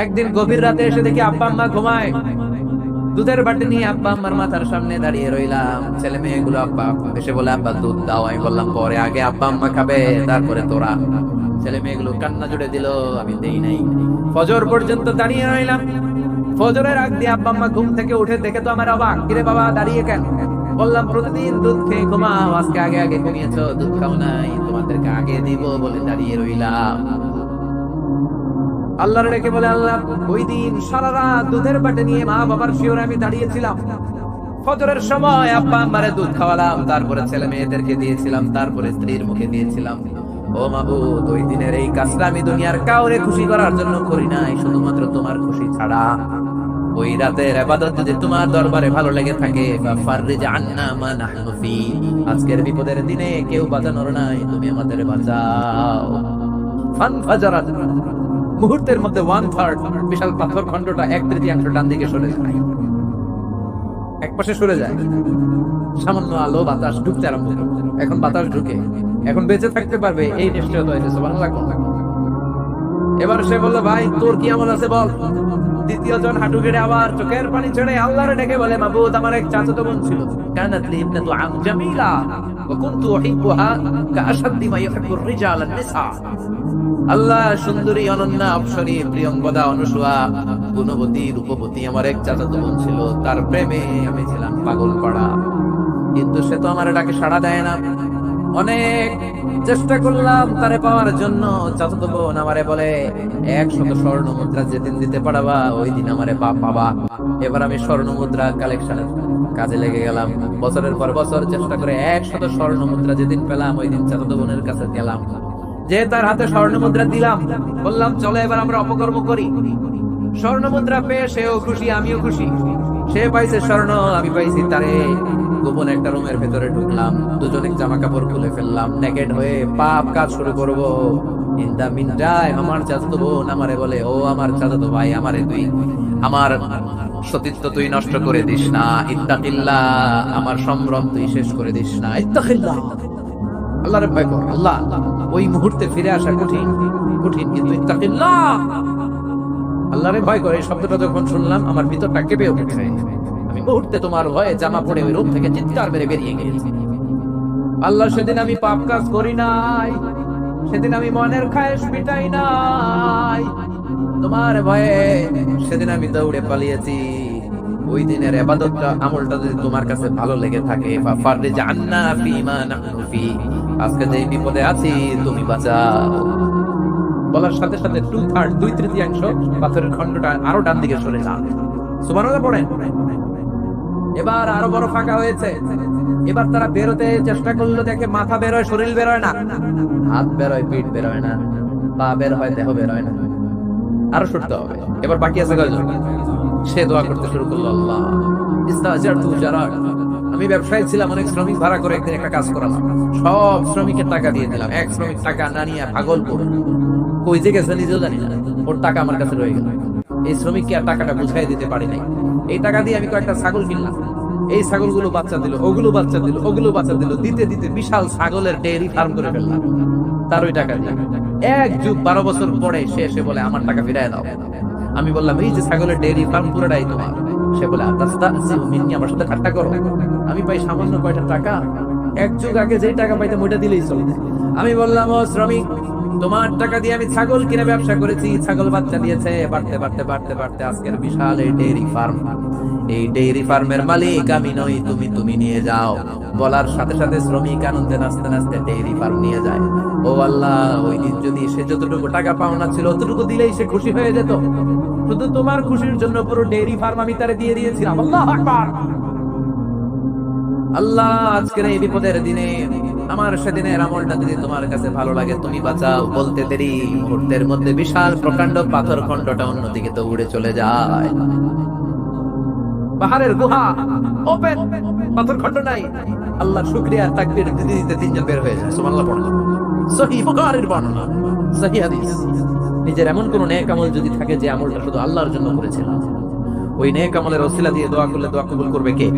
একদিন গভীর রাতে এসে দেখি আব্বা আম্মা ঘুমায়, দুধের বাটি নিয়ে আব্বা আম্মার মাথার সামনে দাঁড়িয়ে রইলাম। ছেলে মেয়েগুলো আব্বা এসে বলে, আব্বা দুধ দাও। আমি বললাম পরে, আগে আব্বা আম্মা খাবে, তারপরে তোরা। ছেলে মেয়েগুলো কান্না জুড়ে দিল, আমি দেই নাই। ফজর পর্যন্ত দাঁড়িয়ে রইলাম। ফজরের আগ দিয়ে আব্বা আম্মা ঘুম থেকে উঠে দেখে তো আমার অবাক, কিরে বাবা দাঁড়িয়ে কেন? বললাম প্রতিদিন দুধ খেয়ে ঘুমাও, আজকে আগে আগে ঘুমিয়েছ, দুধ খাও নাই, তোমাদেরকে আগে দিব বলে দাঁড়িয়ে রইলাম। আল্লাহর ডেকে বলে, আল্লাহ ওই দিন সারা রাত দুধের বাটি নিয়ে মা বাবার শিওরে আমি দাঁড়িয়েছিলাম, ফজরের সময় আব্বা আম্মারে দুধ খাওয়ালাম, তারপরে ছেলে মেয়েদেরকে দিয়েছিলাম, তারপরে স্ত্রীর মুখে দিয়েছিলাম। ও মাবুদ, ওই দিনের এই কাজটা আমি দুনিয়ার কাউরে খুশি করার জন্য করি নাই, শুধুমাত্র তোমার খুশি ছাড়া। ওই রাতের ইবাদত যদি তোমার দরবারে ভালো লেগে থাকে, ফাররিজ আন্না মা নাহনু ফি, আজকের বিপদের দিনে কেউ বাঁচানোর নাই, তুমি আমাদের বাঁচাও। ফানফাজারাত, মুহূর্তের মধ্যে 1/3 বিশাল পাথর খণ্ডটা 1/3 ডান দিকে সরে যায়, এক পাশে সরে যায়। সামান্য আলো বাতাস ঢুকতে আরম্ভ করে। এখন বাতাস ঢুকে, এখন বেঁচে থাকতে পারবে এই নিশ্চয়তা হয়েছে। সুবহানাল্লাহ। এবার সে বলল, ভাই তোর কি আমল আছে বল। দ্বিতীয় জন হাঁটু গেড়ে আবার চোখের পানি ছেড়ে আল্লাহরে ডেকে বলে, মাবুদ আমার এক চাচাতো বোন ছিল, কানাত লি ইবনাতু আম জামিলা ওয়া কুনতু উহিব্বুহা কাআশাদ্দি মা ইউহিব্বুর রিজাল আন-নিসা। আল্লাহ, সুন্দরী, অনন্যা, অপ্সরী, প্রিয়ঙ্গদা, অনুসূয়া, গুণবতী, রূপবতী আমার এক চাচাতো বোন ছিল, তার প্রেমে আমি ছিলাম পাগল পাড়া, কিন্তু সে তো আমার ডাকে সাড়া দেয় না। অনেক চেষ্টা করলাম তারে পাওয়ার জন্য। চাচাতো বোন আমারে বলে, 100 স্বর্ণ মুদ্রা যেদিন দিতে পারবা ওই দিন আমারে পাবা। এবার আমি স্বর্ণ মুদ্রা কালেকশনের কাজে লেগে গেলাম। বছরের পর বছর চেষ্টা করে 100 স্বর্ণ মুদ্রা যেদিন পেলাম ওই দিন চাচাতো বোনের কাছে গেলাম, যে তার হাতে স্বর্ণ মুদ্রা দিলাম, বললাম চলো এবার আমরা অপকর্ম করি। স্বর্ণ মুদ্রা পেয়ে সেও খুশি, আমিও খুশি। সে পাইছে স্বর্ণ, আমি পাইছি তারে। গোপন একটা রুমের ভেতরে ঢুকলাম, দুজনে জামা কাপড় খুলে ফেললাম, নেকেড হয়ে পাপ কাজ শুরু করব। ইন দা মিন টাইম আমার চাচাতো বোন আমারে বলে, ও আমার চাচাতো ভাই, আমারে তুই আমার সতীত্ব তুই নষ্ট করে দিস না, ইত্তাকিল্লাহ, আমার সম্ভ্রম তুই শেষ করে দিস না, ইত্তাকিল্লাহ, আল্লাহরে ভয় কর। আল্লাহ, ওই মুহূর্তে ফিরে আসা কঠিন কঠিন, কিন্তু ইত্তাকিল্লাহ, আল্লাহরে ভয় করে এই শব্দটা যখন শুনলাম আমার ভিতরটা কেঁপে উঠেছে। আমি মুহূর্তে তোমার ভয়ে জামা পড়ে ওই রুম থেকে চিৎকার মেরে বেরিয়ে গেছি। আল্লাহ, সেদিন আমি পাপ কাজ করি নাই, সেদিন আমি মনের খায়েশ মিটাই নাই, তোমার ভয়ে সেদিন আমি দৌড়ে পালিয়েছি। ওই দিনের ইবাদতটা, আমলটা যদি তোমার কাছে ভালো লেগে থাকে, ফাররিজ আন্না ফিমা নাহনু ফি, আজকে যে বিপদে আছি তুমি বাঁচাও। বলার সাথে সাথে 2/3 পাথরের খণ্ডটা আরো ডান দিকে সরে যায়। সুবহানাল্লাহ পড়েন। এবার আরো বড় ফাঁকা হয়েছে। এবার তারা বেরোতে চেষ্টা করলো, দেখে মাথা বের হয়, শরীর বের হয় না, হাত বের হয়, পিঠ বের হয় না, পা বের হয়, দেহ বের হয় না, আরো সরতে হবে। এবার বাকি আছে কয়জন? সে দোয়া করতে শুরু করলো, আল্লাহ ইস্তাজারতু জারাক, আমি ব্যবসায়ী ছিলাম, অনেক শ্রমিক ভাড়া করে একদিন একটা কাজ করালাম, সব শ্রমিকের টাকা দিয়ে দিলাম। এক শ্রমিক টাকা না নিয়ে ভাগলপুর কই যে গেছে নিজেও জানি না, ওর টাকা আমার কাছে রয়ে গেল। এই শ্রমিককে আর টাকাটা বুঝাই দিতে পারি নাই। এই টাকা দিয়ে আমি কয়েকটা ছাগল কিনলাম, এই ছাগলগুলো বাচ্চা দিল, ওগুলো বাচ্চা দিল, ওগুলো বাচ্চা দিল, দিতে দিতে বিশাল ছাগলের ডেয়ারি ফার্ম করে ফেললাম তার ওই টাকা দিয়ে। 1 যুগ 12 বছর পরে সে এসে বলে, আমার টাকা ফিরায় দাও। আমি বললাম, এই যে ছাগলের ডেয়ারি ফার্ম পুরোটাই তোমার। সে বলে, আমার সাথে ঠাট্টা করো, আমি পাই সামান্য কয়টা টাকা, 1 যুগ আগে যেই টাকা পাইতাম ওইটা দিলেই চলে। আমি বললাম, ও শ্রমিক, তোমার টাকা দিয়ে আমি ছাগল কিনে ব্যবসা করেছি, ছাগল বাচ্চা দিয়েছে, বাড়তে বাড়তে বাড়তে বাড়তে আজকের বিশাল এই ডেয়ারি ফার্ম, এই ডেয়ারি ফার্মের মালিক আমি নই, তুমি নিয়ে যাও। বলার সাথে সাথে শ্রমিক আনন্দে নাচতে নাচতে ডেয়ারি ফার্ম নিয়ে যায়। ও আল্লাহ, ওই দিন যদি সে যতটুকু টাকা পাওনা ছিল অতটুকু দিলেই সে খুশি হয়ে যেত, শুধু তোমার খুশির জন্য পুরো ডেয়ারি ফার্ম আমি তারে দিয়ে দিয়েছিলাম। আল্লাহু আকবার। আল্লাহ, আজকের এই বিপদের দিনে আমার সেদিনের আমলটা যদি তোমার কাছে ভালো লাগে তুমি বাঁচাও। বলতে দেরি, মুহূর্তের মধ্যে বিশাল প্রকাণ্ড পাথর খণ্ডটা অন্যদিকে তো উড়ে চলে যায়। পাহাড়ের গুহা ওপেন, পাথর খণ্ড নাই। আল্লাহর শুকরিয়া, তাকবীর দিতে দিতে 3 জন বের হয়ে যায়। সুবহানাল্লাহ পড়ো। সহিহ বুখারীর বর্ণনা, সহিহ হাদিস। নিজের এমন কোন নেক আমল যদি থাকে যে আমলটা শুধু আল্লাহর জন্য করেছেন, ওই নেক আমলের ওসিলা দিয়ে দোয়া করলে দোয়া কবুল করবে কে?